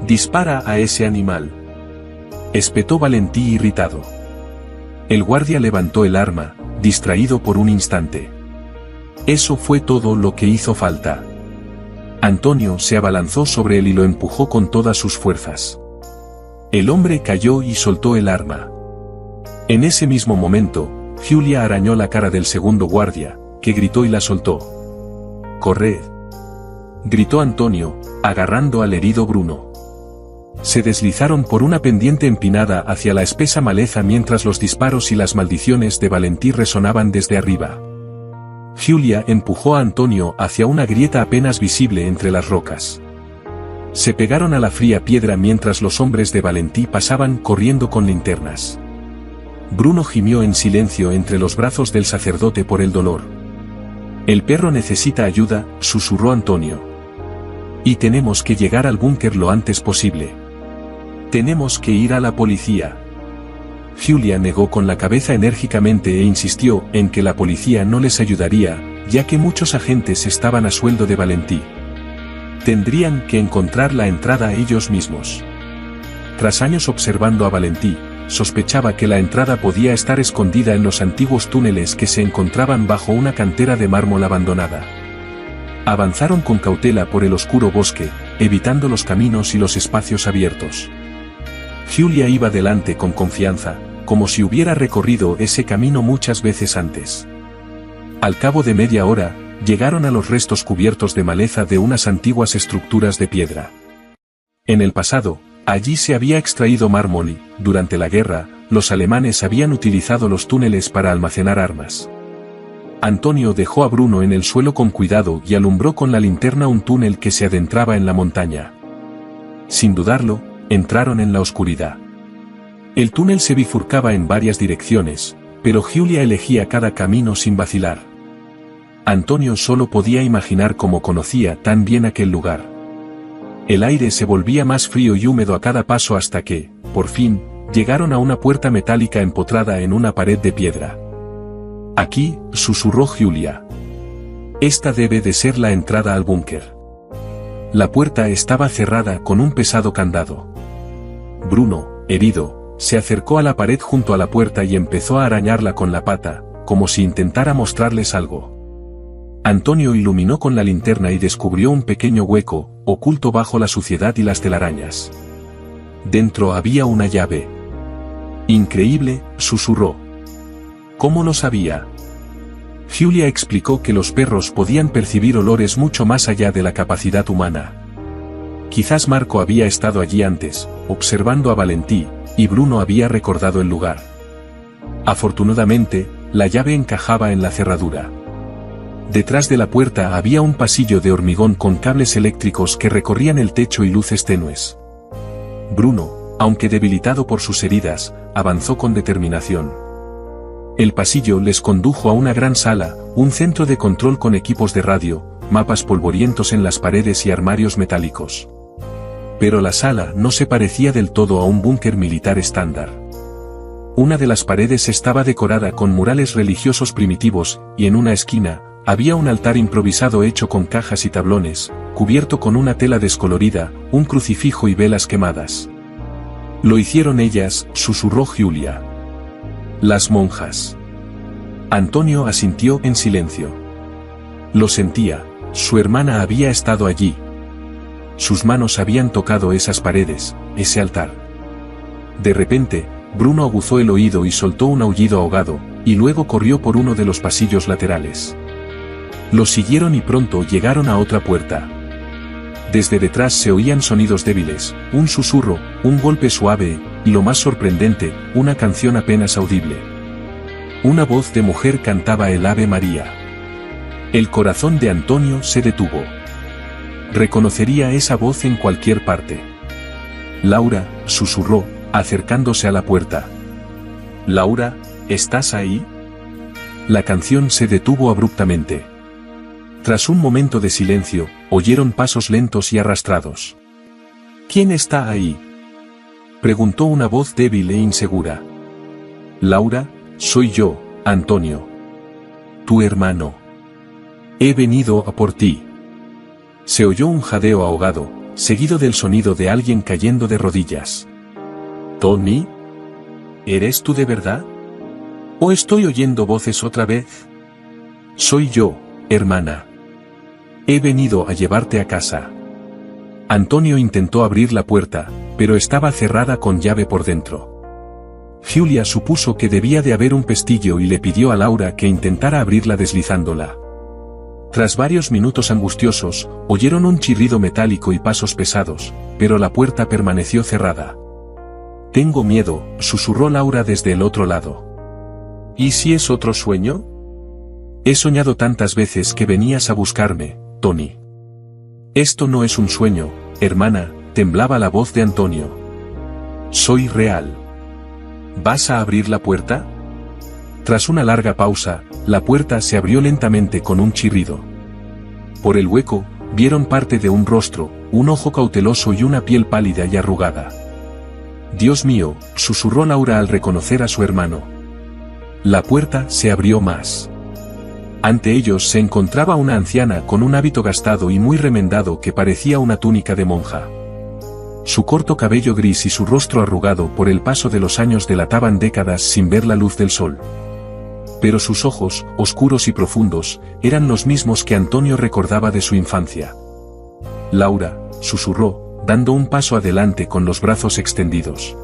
«Dispara a ese animal», espetó Valentí irritado. El guardia levantó el arma, distraído por un instante. Eso fue todo lo que hizo falta. Antonio se abalanzó sobre él y lo empujó con todas sus fuerzas. El hombre cayó y soltó el arma. En ese mismo momento, Giulia arañó la cara del segundo guardia, que gritó y la soltó. «¡Corred!», gritó Antonio, agarrando al herido Bruno. Se deslizaron por una pendiente empinada hacia la espesa maleza mientras los disparos y las maldiciones de Valentí resonaban desde arriba. Giulia empujó a Antonio hacia una grieta apenas visible entre las rocas. Se pegaron a la fría piedra mientras los hombres de Valentí pasaban corriendo con linternas. Bruno gimió en silencio entre los brazos del sacerdote por el dolor. «El perro necesita ayuda», susurró Antonio. «Y tenemos que llegar al búnker lo antes posible. Tenemos que ir a la policía». Giulia negó con la cabeza enérgicamente e insistió en que la policía no les ayudaría, ya que muchos agentes estaban a sueldo de Valentí. Tendrían que encontrar la entrada ellos mismos. Tras años observando a Valentí, sospechaba que la entrada podía estar escondida en los antiguos túneles que se encontraban bajo una cantera de mármol abandonada. Avanzaron con cautela por el oscuro bosque, evitando los caminos y los espacios abiertos. Giulia iba delante con confianza, como si hubiera recorrido ese camino muchas veces antes. Al cabo de media hora, llegaron a los restos cubiertos de maleza de unas antiguas estructuras de piedra. En el pasado, allí se había extraído mármol y, durante la guerra, los alemanes habían utilizado los túneles para almacenar armas. Antonio dejó a Bruno en el suelo con cuidado y alumbró con la linterna un túnel que se adentraba en la montaña. Sin dudarlo, entraron en la oscuridad. El túnel se bifurcaba en varias direcciones, pero Giulia elegía cada camino sin vacilar. Antonio solo podía imaginar cómo conocía tan bien aquel lugar. El aire se volvía más frío y húmedo a cada paso hasta que, por fin, llegaron a una puerta metálica empotrada en una pared de piedra. «Aquí», susurró Giulia. «Esta debe de ser la entrada al búnker». La puerta estaba cerrada con un pesado candado. Bruno, herido, se acercó a la pared junto a la puerta y empezó a arañarla con la pata, como si intentara mostrarles algo. Antonio iluminó con la linterna y descubrió un pequeño hueco, oculto bajo la suciedad y las telarañas. Dentro había una llave. «Increíble», susurró. «¿Cómo lo sabía?». Giulia explicó que los perros podían percibir olores mucho más allá de la capacidad humana. Quizás Marco había estado allí antes, observando a Valentí, y Bruno había recordado el lugar. Afortunadamente, la llave encajaba en la cerradura. Detrás de la puerta había un pasillo de hormigón con cables eléctricos que recorrían el techo y luces tenues. Bruno, aunque debilitado por sus heridas, avanzó con determinación. El pasillo les condujo a una gran sala, un centro de control con equipos de radio, mapas polvorientos en las paredes y armarios metálicos. Pero la sala no se parecía del todo a un búnker militar estándar. Una de las paredes estaba decorada con murales religiosos primitivos, y en una esquina, había un altar improvisado hecho con cajas y tablones, cubierto con una tela descolorida, un crucifijo y velas quemadas. «Lo hicieron ellas», susurró Giulia. «Las monjas». Antonio asintió en silencio. Lo sentía, su hermana había estado allí. Sus manos habían tocado esas paredes, ese altar. De repente, Bruno aguzó el oído y soltó un aullido ahogado, y luego corrió por uno de los pasillos laterales. Los siguieron y pronto llegaron a otra puerta. Desde detrás se oían sonidos débiles, un susurro, un golpe suave, y lo más sorprendente, una canción apenas audible. Una voz de mujer cantaba el Ave María. El corazón de Antonio se detuvo. Reconocería esa voz en cualquier parte. «Laura», susurró, acercándose a la puerta. «Laura, ¿estás ahí?». La canción se detuvo abruptamente. Tras un momento de silencio, oyeron pasos lentos y arrastrados. «¿Quién está ahí?», preguntó una voz débil e insegura. «Laura, soy yo, Antonio. Tu hermano. He venido a por ti». Se oyó un jadeo ahogado, seguido del sonido de alguien cayendo de rodillas. ¿Tony? ¿Eres tú de verdad? ¿O estoy oyendo voces otra vez? Soy yo, hermana. He venido a llevarte a casa. Antonio intentó abrir la puerta, pero estaba cerrada con llave por dentro. Julia supuso que debía de haber un pestillo y le pidió a Laura que intentara abrirla deslizándola. Tras varios minutos angustiosos, oyeron un chirrido metálico y pasos pesados, pero la puerta permaneció cerrada. Tengo miedo, susurró Laura desde el otro lado. ¿Y si es otro sueño? He soñado tantas veces que venías a buscarme, Tony. Esto no es un sueño, hermana, temblaba la voz de Antonio. Soy real. ¿Vas a abrir la puerta? Tras una larga pausa, la puerta se abrió lentamente con un chirrido. Por el hueco, vieron parte de un rostro, un ojo cauteloso y una piel pálida y arrugada. Dios mío, susurró Laura al reconocer a su hermano. La puerta se abrió más. Ante ellos se encontraba una anciana con un hábito gastado y muy remendado que parecía una túnica de monja. Su corto cabello gris y su rostro arrugado por el paso de los años delataban décadas sin ver la luz del sol. Pero sus ojos, oscuros y profundos, eran los mismos que Antonio recordaba de su infancia. Laura, susurró, dando un paso adelante con los brazos extendidos.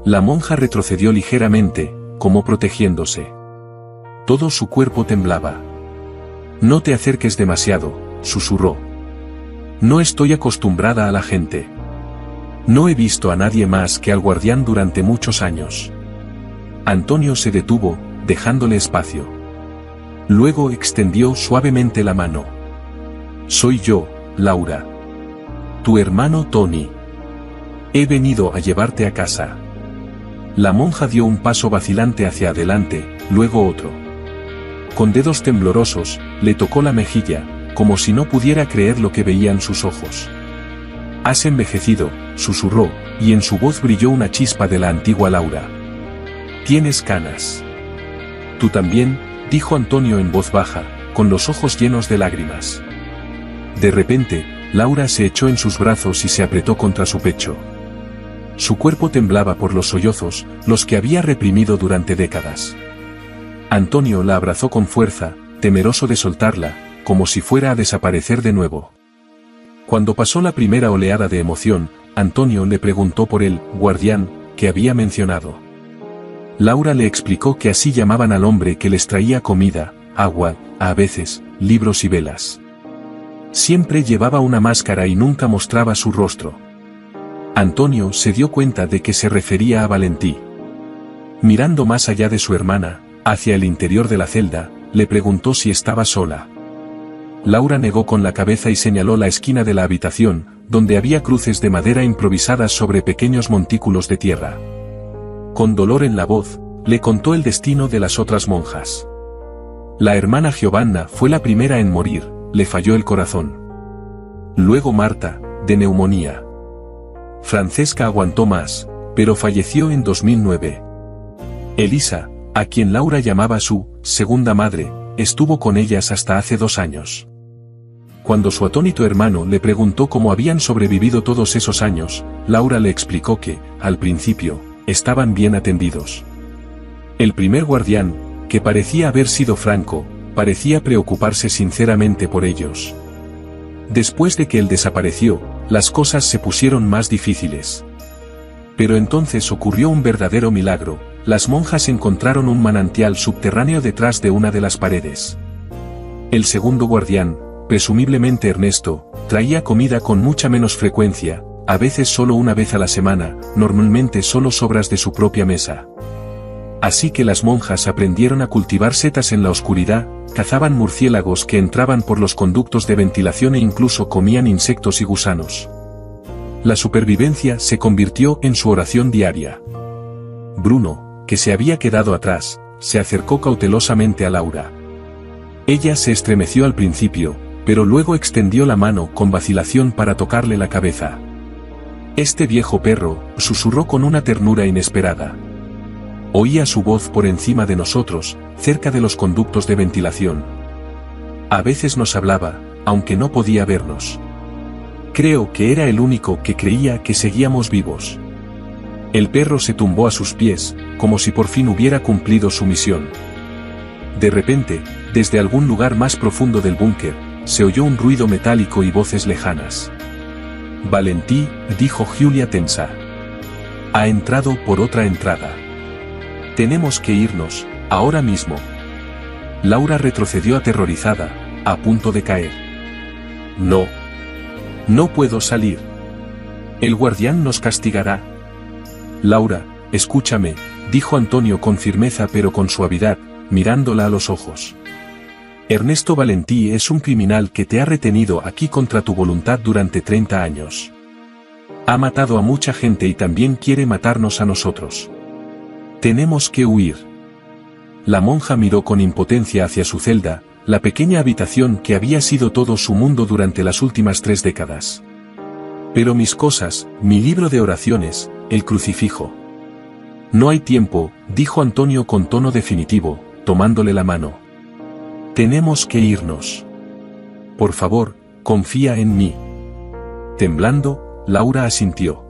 La monja retrocedió ligeramente, como protegiéndose. Todo su cuerpo temblaba. No te acerques demasiado, susurró. No estoy acostumbrada a la gente. No he visto a nadie más que al guardián durante muchos años. Antonio se detuvo, dejándole espacio. Luego extendió suavemente la mano. Soy yo, Laura. Tu hermano Tony. He venido a llevarte a casa. La monja dio un paso vacilante hacia adelante, luego otro. Con dedos temblorosos, le tocó la mejilla, como si no pudiera creer lo que veían sus ojos. Has envejecido, susurró, y en su voz brilló una chispa de la antigua Laura. Tienes canas. Tú también, dijo Antonio en voz baja, con los ojos llenos de lágrimas. De repente, Laura se echó en sus brazos y se apretó contra su pecho. Su cuerpo temblaba por los sollozos, los que había reprimido durante décadas. Antonio la abrazó con fuerza, temeroso de soltarla, como si fuera a desaparecer de nuevo. Cuando pasó la primera oleada de emoción, Antonio le preguntó por el guardián que había mencionado. Laura le explicó que así llamaban al hombre que les traía comida, agua, a veces, libros y velas. Siempre llevaba una máscara y nunca mostraba su rostro. Antonio se dio cuenta de que se refería a Valentí. Mirando más allá de su hermana, hacia el interior de la celda, le preguntó si estaba sola. Laura negó con la cabeza y señaló la esquina de la habitación, donde había cruces de madera improvisadas sobre pequeños montículos de tierra. Con dolor en la voz, le contó el destino de las otras monjas. La hermana Giovanna fue la primera en morir, le falló el corazón. Luego Marta, de neumonía. Francesca aguantó más, pero falleció en 2009. Elisa, a quien Laura llamaba su segunda madre, estuvo con ellas hasta hace 2 años. Cuando su atónito hermano le preguntó cómo habían sobrevivido todos esos años, Laura le explicó que, al principio, estaban bien atendidos. El primer guardián, que parecía haber sido Franco, parecía preocuparse sinceramente por ellos. Después de que él desapareció, las cosas se pusieron más difíciles. Pero entonces ocurrió un verdadero milagro, las monjas encontraron un manantial subterráneo detrás de una de las paredes. El segundo guardián, presumiblemente Ernesto, traía comida con mucha menos frecuencia, a veces solo una vez a la semana, normalmente solo sobras de su propia mesa. Así que las monjas aprendieron a cultivar setas en la oscuridad, cazaban murciélagos que entraban por los conductos de ventilación e incluso comían insectos y gusanos. La supervivencia se convirtió en su oración diaria. Bruno, que se había quedado atrás, se acercó cautelosamente a Laura. Ella se estremeció al principio, pero luego extendió la mano con vacilación para tocarle la cabeza. Este viejo perro, susurró con una ternura inesperada. Oía su voz por encima de nosotros, cerca de los conductos de ventilación. A veces nos hablaba, aunque no podía vernos. Creo que era el único que creía que seguíamos vivos. El perro se tumbó a sus pies, como si por fin hubiera cumplido su misión. De repente, desde algún lugar más profundo del búnker, se oyó un ruido metálico y voces lejanas. «Valentí», dijo Julia tensa. «Ha entrado por otra entrada. Tenemos que irnos, ahora mismo». Laura retrocedió aterrorizada, a punto de caer. «No. No puedo salir. El guardián nos castigará». «Laura, escúchame», dijo Antonio con firmeza pero con suavidad, mirándola a los ojos. «Ernesto Valentí es un criminal que te ha retenido aquí contra tu voluntad durante 30 años. Ha matado a mucha gente y también quiere matarnos a nosotros. Tenemos que huir». La monja miró con impotencia hacia su celda, la pequeña habitación que había sido todo su mundo durante las últimas 3 décadas. «Pero mis cosas, mi libro de oraciones, el crucifijo». «No hay tiempo», dijo Antonio con tono definitivo, tomándole la mano. «Tenemos que irnos. Por favor, confía en mí». Temblando, Laura asintió.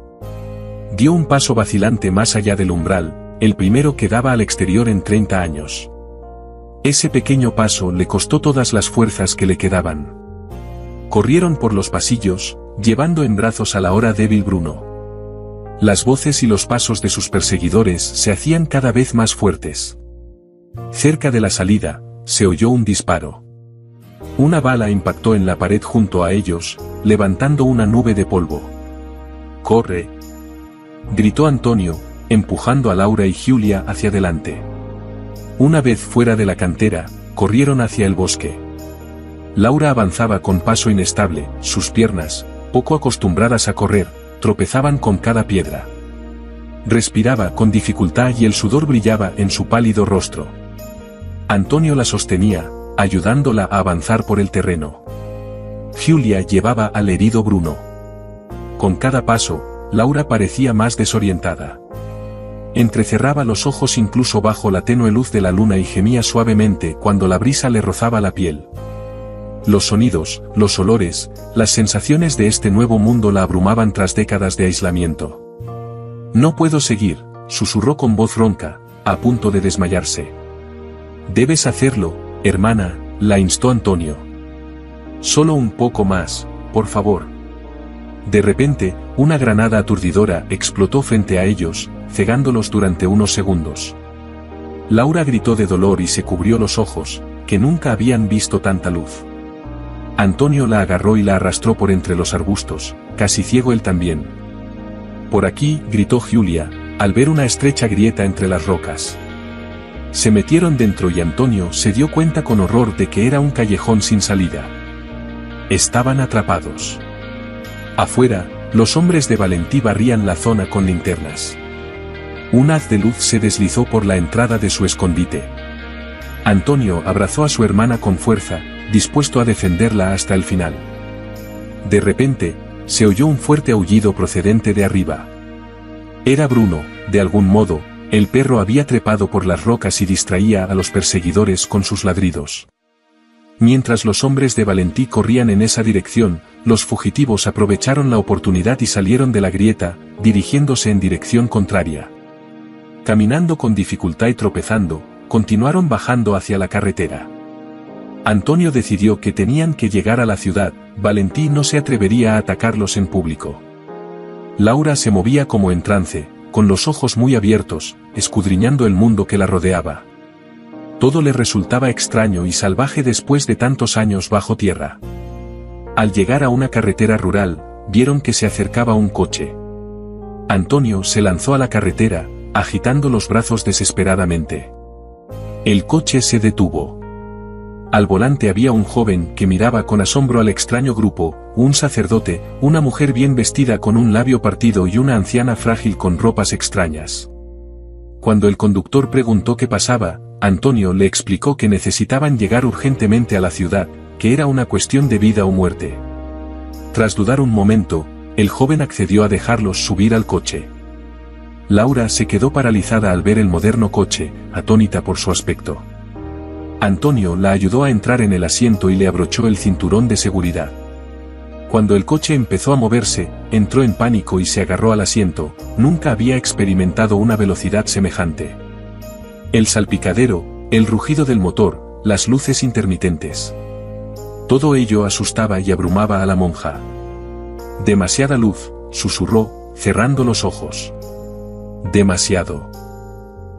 Dio un paso vacilante más allá del umbral, el primero que daba al exterior en 30 años. Ese pequeño paso le costó todas las fuerzas que le quedaban. Corrieron por los pasillos, llevando en brazos a la hora débil Bruno. Las voces y los pasos de sus perseguidores se hacían cada vez más fuertes. Cerca de la salida, se oyó un disparo. Una bala impactó en la pared junto a ellos, levantando una nube de polvo. «¡Corre!», gritó Antonio, empujando a Laura y Julia hacia adelante. Una vez fuera de la cantera, corrieron hacia el bosque. Laura avanzaba con paso inestable, sus piernas, poco acostumbradas a correr, tropezaban con cada piedra. Respiraba con dificultad y el sudor brillaba en su pálido rostro. Antonio la sostenía, ayudándola a avanzar por el terreno. Julia llevaba al herido Bruno. Con cada paso, Laura parecía más desorientada. Entrecerraba los ojos incluso bajo la tenue luz de la luna y gemía suavemente cuando la brisa le rozaba la piel. Los sonidos, los olores, las sensaciones de este nuevo mundo la abrumaban tras décadas de aislamiento. «No puedo seguir», susurró con voz ronca, a punto de desmayarse. «Debes hacerlo, hermana», la instó Antonio. «Solo un poco más, por favor». De repente, una granada aturdidora explotó frente a ellos, cegándolos durante unos segundos. Laura gritó de dolor y se cubrió los ojos, que nunca habían visto tanta luz. Antonio la agarró y la arrastró por entre los arbustos, casi ciego él también. «Por aquí», gritó Julia, al ver una estrecha grieta entre las rocas. Se metieron dentro y Antonio se dio cuenta con horror de que era un callejón sin salida. Estaban atrapados. Afuera, los hombres de Valentí barrían la zona con linternas. Un haz de luz se deslizó por la entrada de su escondite. Antonio abrazó a su hermana con fuerza, dispuesto a defenderla hasta el final. De repente, se oyó un fuerte aullido procedente de arriba. Era Bruno, de algún modo, el perro había trepado por las rocas y distraía a los perseguidores con sus ladridos. Mientras los hombres de Valentí corrían en esa dirección, los fugitivos aprovecharon la oportunidad y salieron de la grieta, dirigiéndose en dirección contraria. Caminando con dificultad y tropezando, continuaron bajando hacia la carretera. Antonio decidió que tenían que llegar a la ciudad, Valentí no se atrevería a atacarlos en público. Laura se movía como en trance, con los ojos muy abiertos, escudriñando el mundo que la rodeaba. Todo le resultaba extraño y salvaje después de tantos años bajo tierra. Al llegar a una carretera rural, vieron que se acercaba un coche. Antonio se lanzó a la carretera, agitando los brazos desesperadamente. El coche se detuvo. Al volante había un joven que miraba con asombro al extraño grupo, un sacerdote, una mujer bien vestida con un labio partido y una anciana frágil con ropas extrañas. Cuando el conductor preguntó qué pasaba, Antonio le explicó que necesitaban llegar urgentemente a la ciudad, que era una cuestión de vida o muerte. Tras dudar un momento, el joven accedió a dejarlos subir al coche. Laura se quedó paralizada al ver el moderno coche, atónita por su aspecto. Antonio la ayudó a entrar en el asiento y le abrochó el cinturón de seguridad. Cuando el coche empezó a moverse, entró en pánico y se agarró al asiento. Nunca había experimentado una velocidad semejante. El salpicadero, el rugido del motor, las luces intermitentes. Todo ello asustaba y abrumaba a la monja. Demasiada luz, susurró, cerrando los ojos. Demasiado.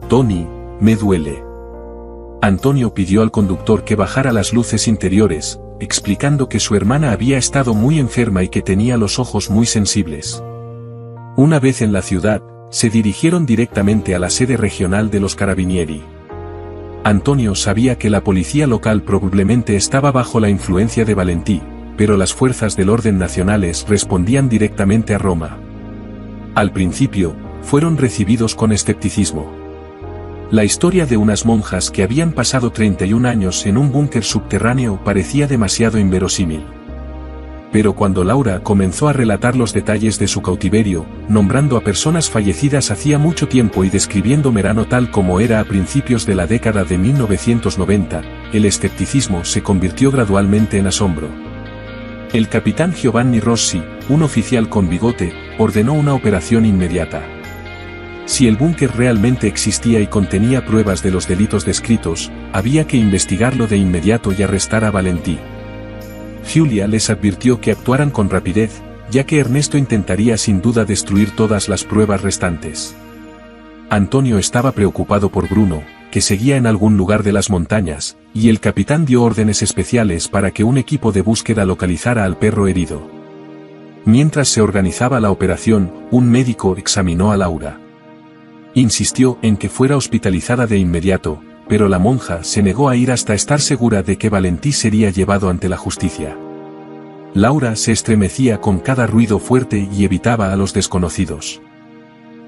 Tony, me duele. Antonio pidió al conductor que bajara las luces interiores, explicando que su hermana había estado muy enferma y que tenía los ojos muy sensibles. Una vez en la ciudad, se dirigieron directamente a la sede regional de los Carabinieri. Antonio sabía que la policía local probablemente estaba bajo la influencia de Valentí, pero las fuerzas del orden nacionales respondían directamente a Roma. Al principio, fueron recibidos con escepticismo. La historia de unas monjas que habían pasado 31 años en un búnker subterráneo parecía demasiado inverosímil. Pero cuando Laura comenzó a relatar los detalles de su cautiverio, nombrando a personas fallecidas hacía mucho tiempo y describiendo Merano tal como era a principios de la década de 1990, el escepticismo se convirtió gradualmente en asombro. El capitán Giovanni Rossi, un oficial con bigote, ordenó una operación inmediata. Si el búnker realmente existía y contenía pruebas de los delitos descritos, había que investigarlo de inmediato y arrestar a Valentí. Giulia les advirtió que actuaran con rapidez, ya que Ernesto intentaría sin duda destruir todas las pruebas restantes. Antonio estaba preocupado por Bruno, que seguía en algún lugar de las montañas, y el capitán dio órdenes especiales para que un equipo de búsqueda localizara al perro herido. Mientras se organizaba la operación, un médico examinó a Laura. Insistió en que fuera hospitalizada de inmediato, pero la monja se negó a ir hasta estar segura de que Valentí sería llevado ante la justicia. Laura se estremecía con cada ruido fuerte y evitaba a los desconocidos.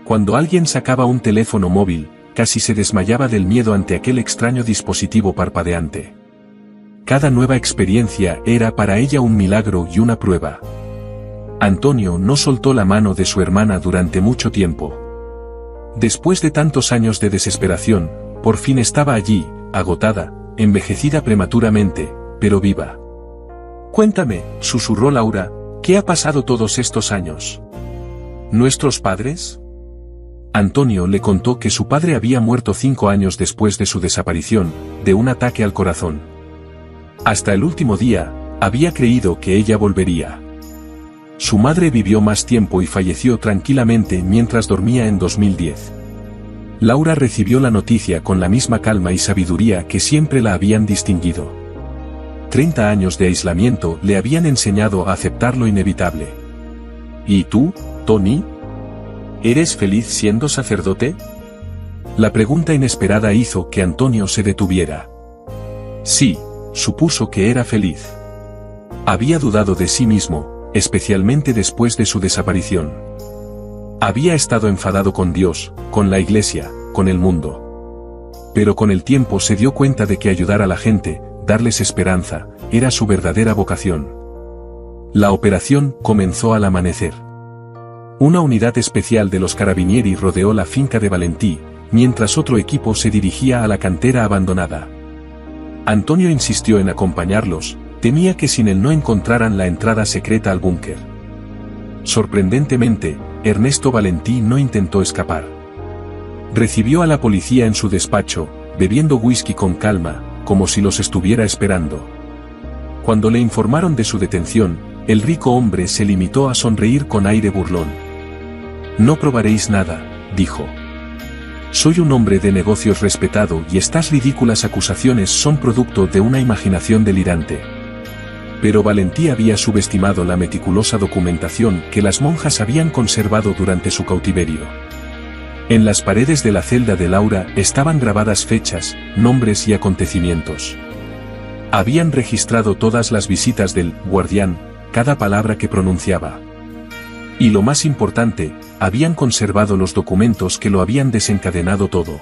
Cuando alguien sacaba un teléfono móvil, casi se desmayaba del miedo ante aquel extraño dispositivo parpadeante. Cada nueva experiencia era para ella un milagro y una prueba. Antonio no soltó la mano de su hermana durante mucho tiempo. Después de tantos años de desesperación, por fin estaba allí, agotada, envejecida prematuramente, pero viva. «Cuéntame», susurró Laura, «¿qué ha pasado todos estos años? ¿Nuestros padres?» Antonio le contó que su padre había muerto 5 años después de su desaparición, de un ataque al corazón. Hasta el último día, había creído que ella volvería. Su madre vivió más tiempo y falleció tranquilamente mientras dormía en 2010. Laura recibió la noticia con la misma calma y sabiduría que siempre la habían distinguido. 30 años de aislamiento le habían enseñado a aceptar lo inevitable. ¿Y tú, Tony? ¿Eres feliz siendo sacerdote? La pregunta inesperada hizo que Antonio se detuviera. Sí, supuso que era feliz. Había dudado de sí mismo, especialmente después de su desaparición. Había estado enfadado con Dios, con la Iglesia, con el mundo. Pero con el tiempo se dio cuenta de que ayudar a la gente, darles esperanza, era su verdadera vocación. La operación comenzó al amanecer. Una unidad especial de los Carabinieri rodeó la finca de Valentí, mientras otro equipo se dirigía a la cantera abandonada. Antonio insistió en acompañarlos, temía que sin él no encontraran la entrada secreta al búnker. Sorprendentemente, Ernesto Valentí no intentó escapar. Recibió a la policía en su despacho, bebiendo whisky con calma, como si los estuviera esperando. Cuando le informaron de su detención, el rico hombre se limitó a sonreír con aire burlón. «No probaréis nada», dijo. «Soy un hombre de negocios respetado y estas ridículas acusaciones son producto de una imaginación delirante». Pero Valentí había subestimado la meticulosa documentación que las monjas habían conservado durante su cautiverio. En las paredes de la celda de Laura estaban grabadas fechas, nombres y acontecimientos. Habían registrado todas las visitas del guardián, cada palabra que pronunciaba. Y lo más importante, habían conservado los documentos que lo habían desencadenado todo.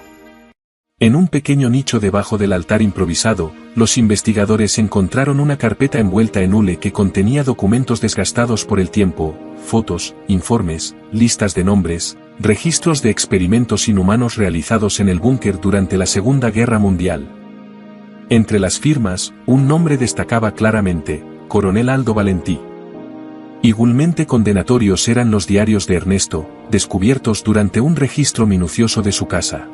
En un pequeño nicho debajo del altar improvisado, los investigadores encontraron una carpeta envuelta en hule que contenía documentos desgastados por el tiempo, fotos, informes, listas de nombres, registros de experimentos inhumanos realizados en el búnker durante la Segunda Guerra Mundial. Entre las firmas, un nombre destacaba claramente: Coronel Aldo Valentí. Igualmente condenatorios eran los diarios de Ernesto, descubiertos durante un registro minucioso de su casa.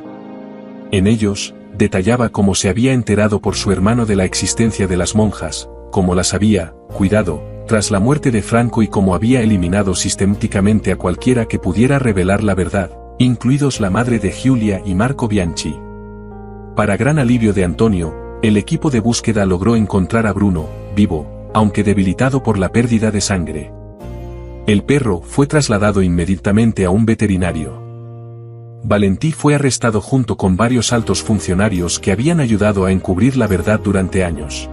En ellos, detallaba cómo se había enterado por su hermano de la existencia de las monjas, cómo las había cuidado tras la muerte de Franco y cómo había eliminado sistemáticamente a cualquiera que pudiera revelar la verdad, incluidos la madre de Giulia y Marco Bianchi. Para gran alivio de Antonio, el equipo de búsqueda logró encontrar a Bruno, vivo, aunque debilitado por la pérdida de sangre. El perro fue trasladado inmediatamente a un veterinario. Valentí fue arrestado junto con varios altos funcionarios que habían ayudado a encubrir la verdad durante años.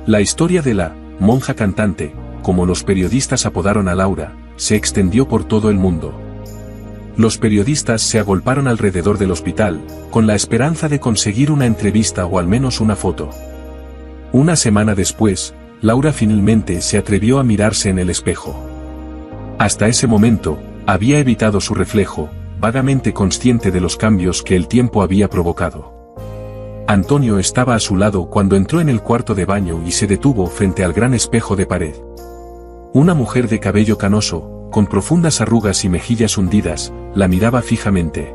La historia de la monja cantante, como los periodistas apodaron a Laura, se extendió por todo el mundo. Los periodistas se agolparon alrededor del hospital, con la esperanza de conseguir una entrevista o al menos una foto. Una semana después, Laura finalmente se atrevió a mirarse en el espejo. Hasta ese momento, había evitado su reflejo, vagamente consciente de los cambios que el tiempo había provocado. Antonio estaba a su lado cuando entró en el cuarto de baño y se detuvo frente al gran espejo de pared. Una mujer de cabello canoso, con profundas arrugas y mejillas hundidas, la miraba fijamente.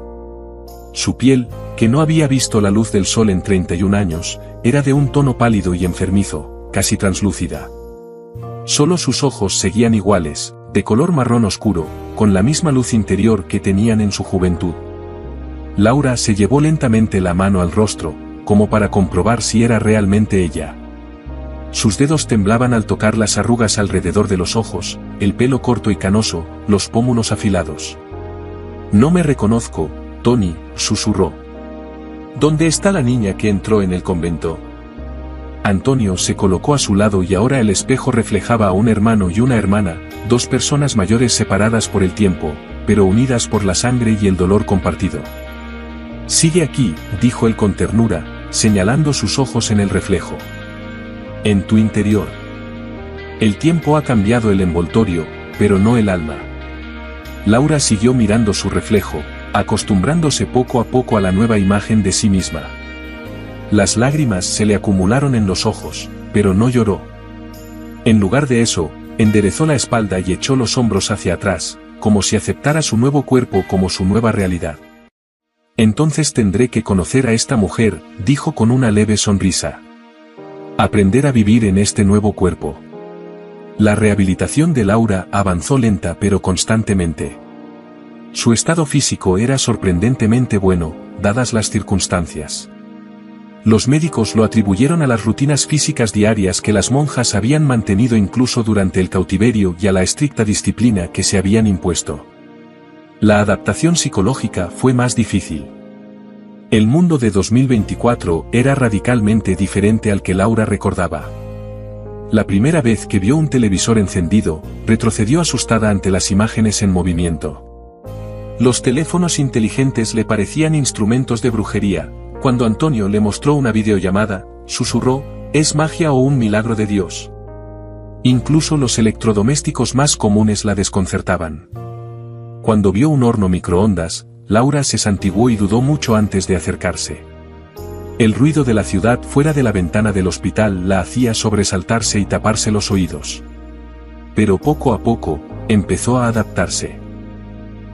Su piel, que no había visto la luz del sol en 31 años, era de un tono pálido y enfermizo, casi translúcida. Solo sus ojos seguían iguales, de color marrón oscuro, con la misma luz interior que tenían en su juventud. Laura se llevó lentamente la mano al rostro, como para comprobar si era realmente ella. Sus dedos temblaban al tocar las arrugas alrededor de los ojos, el pelo corto y canoso, los pómulos afilados. «No me reconozco, Tony», susurró. «¿Dónde está la niña que entró en el convento?» Antonio se colocó a su lado y ahora el espejo reflejaba a un hermano y una hermana, dos personas mayores separadas por el tiempo, pero unidas por la sangre y el dolor compartido. «Sigue aquí», dijo él con ternura, señalando sus ojos en el reflejo. «En tu interior. El tiempo ha cambiado el envoltorio, pero no el alma». Laura siguió mirando su reflejo, acostumbrándose poco a poco a la nueva imagen de sí misma. Las lágrimas se le acumularon en los ojos, pero no lloró. En lugar de eso, enderezó la espalda y echó los hombros hacia atrás, como si aceptara su nuevo cuerpo como su nueva realidad. «Entonces tendré que conocer a esta mujer», dijo con una leve sonrisa. «Aprender a vivir en este nuevo cuerpo». La rehabilitación de Laura avanzó lenta pero constantemente. Su estado físico era sorprendentemente bueno, dadas las circunstancias. Los médicos lo atribuyeron a las rutinas físicas diarias que las monjas habían mantenido incluso durante el cautiverio y a la estricta disciplina que se habían impuesto. La adaptación psicológica fue más difícil. El mundo de 2024 era radicalmente diferente al que Laura recordaba. La primera vez que vio un televisor encendido, retrocedió asustada ante las imágenes en movimiento. Los teléfonos inteligentes le parecían instrumentos de brujería. Cuando Antonio le mostró una videollamada, susurró: «¿Es magia o un milagro de Dios?». Incluso los electrodomésticos más comunes la desconcertaban. Cuando vio un horno microondas, Laura se santiguó y dudó mucho antes de acercarse. El ruido de la ciudad fuera de la ventana del hospital la hacía sobresaltarse y taparse los oídos. Pero poco a poco, empezó a adaptarse.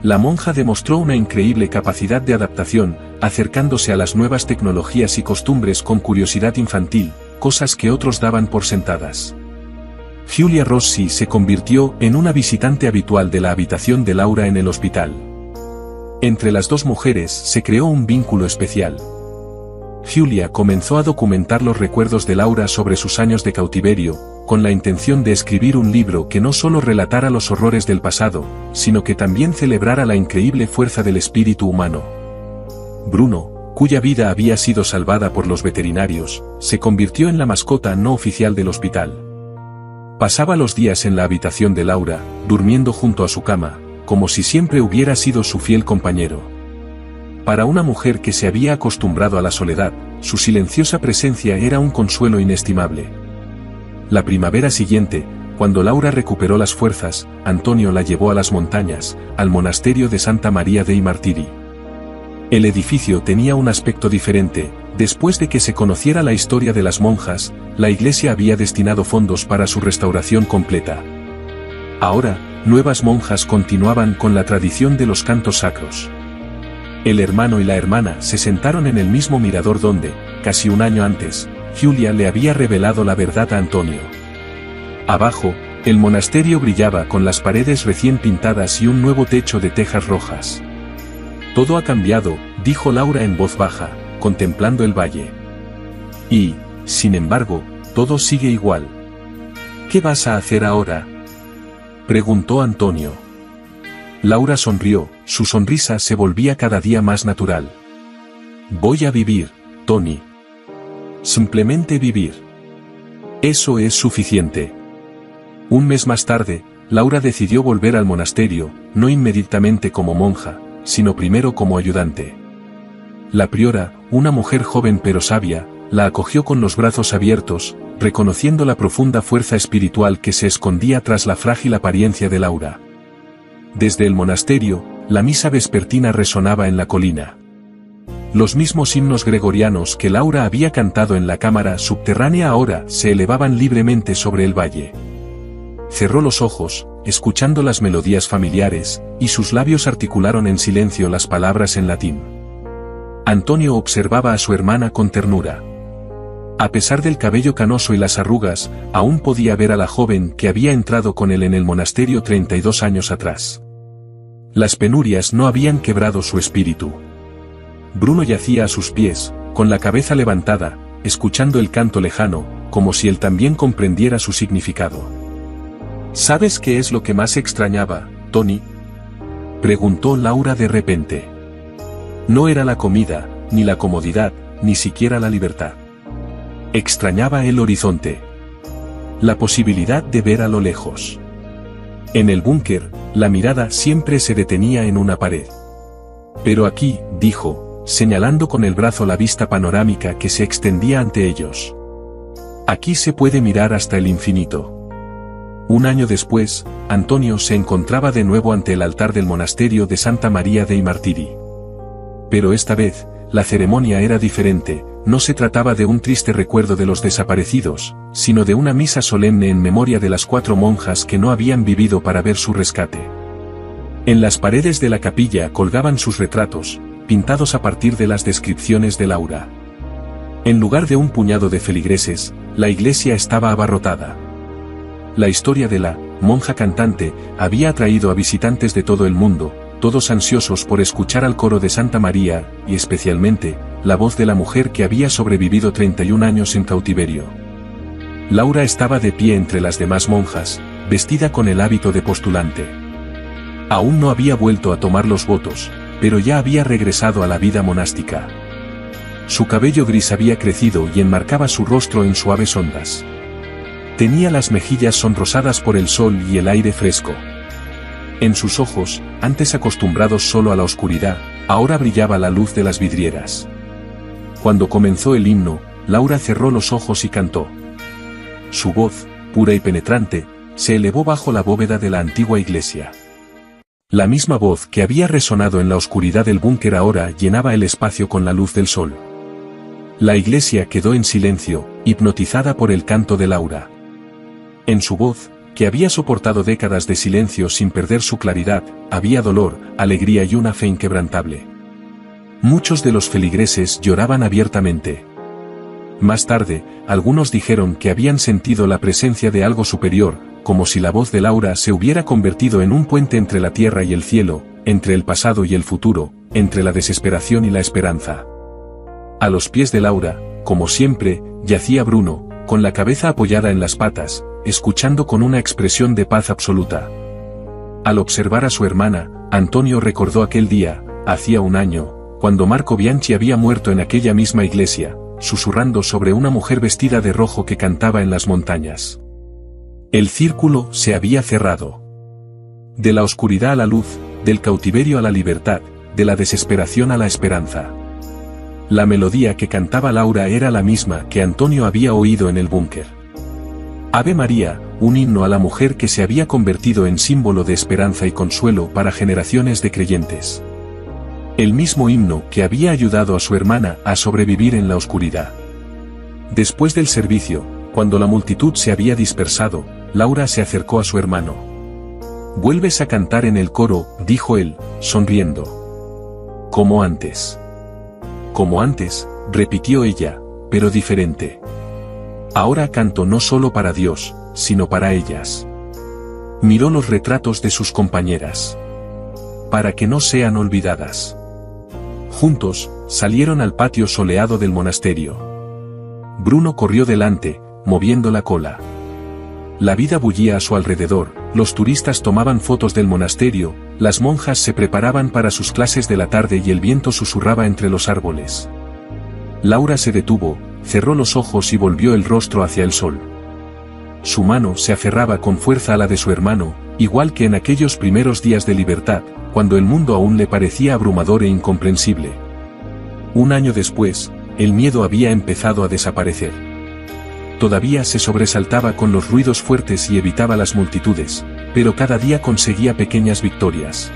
La monja demostró una increíble capacidad de adaptación, acercándose a las nuevas tecnologías y costumbres con curiosidad infantil, cosas que otros daban por sentadas. Giulia Rossi se convirtió en una visitante habitual de la habitación de Laura en el hospital. Entre las dos mujeres se creó un vínculo especial. Giulia comenzó a documentar los recuerdos de Laura sobre sus años de cautiverio, con la intención de escribir un libro que no solo relatara los horrores del pasado, sino que también celebrara la increíble fuerza del espíritu humano. Bruno, cuya vida había sido salvada por los veterinarios, se convirtió en la mascota no oficial del hospital. Pasaba los días en la habitación de Laura, durmiendo junto a su cama, como si siempre hubiera sido su fiel compañero. Para una mujer que se había acostumbrado a la soledad, su silenciosa presencia era un consuelo inestimable. La primavera siguiente, cuando Laura recuperó las fuerzas, Antonio la llevó a las montañas, al monasterio de Santa María dei Martiri. El edificio tenía un aspecto diferente. Después de que se conociera la historia de las monjas, la iglesia había destinado fondos para su restauración completa. Ahora, nuevas monjas continuaban con la tradición de los cantos sacros. El hermano y la hermana se sentaron en el mismo mirador donde, casi un año antes, Giulia le había revelado la verdad a Antonio. Abajo, el monasterio brillaba con las paredes recién pintadas y un nuevo techo de tejas rojas. Todo ha cambiado, dijo Laura en voz baja, contemplando el valle. Y, sin embargo, todo sigue igual. ¿Qué vas a hacer ahora?, preguntó Antonio. Laura sonrió, su sonrisa se volvía cada día más natural. Voy a vivir, Tony. Simplemente vivir. Eso es suficiente. Un mes más tarde, Laura decidió volver al monasterio, no inmediatamente como monja, sino primero como ayudante. La priora, una mujer joven pero sabia, la acogió con los brazos abiertos, reconociendo la profunda fuerza espiritual que se escondía tras la frágil apariencia de Laura. Desde el monasterio, la misa vespertina resonaba en la colina. Los mismos himnos gregorianos que Laura había cantado en la cámara subterránea ahora se elevaban libremente sobre el valle. Cerró los ojos, escuchando las melodías familiares, y sus labios articularon en silencio las palabras en latín. Antonio observaba a su hermana con ternura. A pesar del cabello canoso y las arrugas, aún podía ver a la joven que había entrado con él en el monasterio 32 años atrás. Las penurias no habían quebrado su espíritu. Bruno yacía a sus pies, con la cabeza levantada, escuchando el canto lejano, como si él también comprendiera su significado. ¿Sabes qué es lo que más extrañaba, Tony?, preguntó Laura de repente. No era la comida, ni la comodidad, ni siquiera la libertad. Extrañaba el horizonte. La posibilidad de ver a lo lejos. En el búnker, la mirada siempre se detenía en una pared. Pero aquí, dijo, señalando con el brazo la vista panorámica que se extendía ante ellos. Aquí se puede mirar hasta el infinito. Un año después, Antonio se encontraba de nuevo ante el altar del monasterio de Santa María dei Martiri. Pero esta vez, la ceremonia era diferente, no se trataba de un triste recuerdo de los desaparecidos, sino de una misa solemne en memoria de las 4 monjas que no habían vivido para ver su rescate. En las paredes de la capilla colgaban sus retratos, pintados a partir de las descripciones de Laura. En lugar de un puñado de feligreses, la iglesia estaba abarrotada. La historia de la monja cantante había atraído a visitantes de todo el mundo, todos ansiosos por escuchar al coro de Santa María, y especialmente, la voz de la mujer que había sobrevivido 31 años en cautiverio. Laura estaba de pie entre las demás monjas, vestida con el hábito de postulante. Aún no había vuelto a tomar los votos, pero ya había regresado a la vida monástica. Su cabello gris había crecido y enmarcaba su rostro en suaves ondas. Tenía las mejillas sonrosadas por el sol y el aire fresco. En sus ojos, antes acostumbrados solo a la oscuridad, ahora brillaba la luz de las vidrieras. Cuando comenzó el himno, Laura cerró los ojos y cantó. Su voz, pura y penetrante, se elevó bajo la bóveda de la antigua iglesia. La misma voz que había resonado en la oscuridad del búnker ahora llenaba el espacio con la luz del sol. La iglesia quedó en silencio, hipnotizada por el canto de Laura. En su voz, que había soportado décadas de silencio sin perder su claridad, había dolor, alegría y una fe inquebrantable. Muchos de los feligreses lloraban abiertamente. Más tarde, algunos dijeron que habían sentido la presencia de algo superior, como si la voz de Laura se hubiera convertido en un puente entre la tierra y el cielo, entre el pasado y el futuro, entre la desesperación y la esperanza. A los pies de Laura, como siempre, yacía Bruno, con la cabeza apoyada en las patas, escuchando con una expresión de paz absoluta. Al observar a su hermana, Antonio recordó aquel día, hacía un año, cuando Marco Bianchi había muerto en aquella misma iglesia, susurrando sobre una mujer vestida de rojo que cantaba en las montañas. El círculo se había cerrado. De la oscuridad a la luz, del cautiverio a la libertad, de la desesperación a la esperanza. La melodía que cantaba Laura era la misma que Antonio había oído en el búnker. Ave María, un himno a la mujer que se había convertido en símbolo de esperanza y consuelo para generaciones de creyentes. El mismo himno que había ayudado a su hermana a sobrevivir en la oscuridad. Después del servicio, cuando la multitud se había dispersado, Laura se acercó a su hermano. Vuelves a cantar en el coro, dijo él, sonriendo. Como antes. Como antes, repitió ella, pero diferente. Ahora canto no solo para Dios, sino para ellas. Miró los retratos de sus compañeras. Para que no sean olvidadas. Juntos, salieron al patio soleado del monasterio. Bruno corrió delante, moviendo la cola. La vida bullía a su alrededor, los turistas tomaban fotos del monasterio, las monjas se preparaban para sus clases de la tarde y el viento susurraba entre los árboles. Laura se detuvo, cerró los ojos y volvió el rostro hacia el sol. Su mano se aferraba con fuerza a la de su hermano, igual que en aquellos primeros días de libertad, cuando el mundo aún le parecía abrumador e incomprensible. Un año después, el miedo había empezado a desaparecer. Todavía se sobresaltaba con los ruidos fuertes y evitaba las multitudes, pero cada día conseguía pequeñas victorias.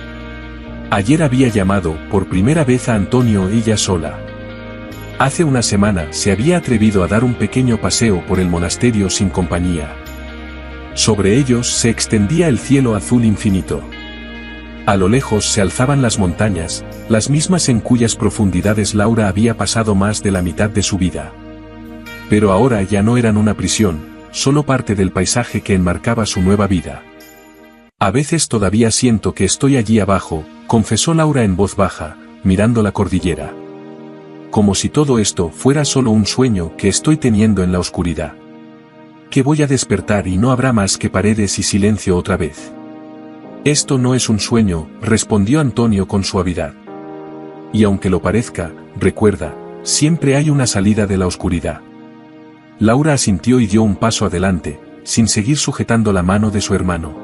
Ayer había llamado por primera vez a Antonio ella sola. Hace una semana se había atrevido a dar un pequeño paseo por el monasterio sin compañía. Sobre ellos se extendía el cielo azul infinito. A lo lejos se alzaban las montañas, las mismas en cuyas profundidades Laura había pasado más de la mitad de su vida. Pero ahora ya no eran una prisión, solo parte del paisaje que enmarcaba su nueva vida. A veces todavía siento que estoy allí abajo, confesó Laura en voz baja, mirando la cordillera. Como si todo esto fuera solo un sueño que estoy teniendo en la oscuridad. Que voy a despertar y no habrá más que paredes y silencio otra vez. Esto no es un sueño, respondió Antonio con suavidad. Y aunque lo parezca, recuerda, siempre hay una salida de la oscuridad. Laura asintió y dio un paso adelante, sin seguir sujetando la mano de su hermano.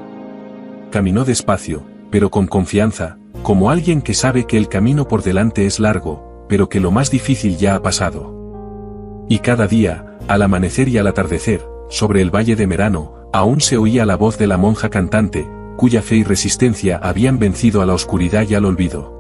Caminó despacio, pero con confianza, como alguien que sabe que el camino por delante es largo, pero que lo más difícil ya ha pasado. Y cada día, al amanecer y al atardecer, sobre el valle de Merano, aún se oía la voz de la monja cantante, cuya fe y resistencia habían vencido a la oscuridad y al olvido.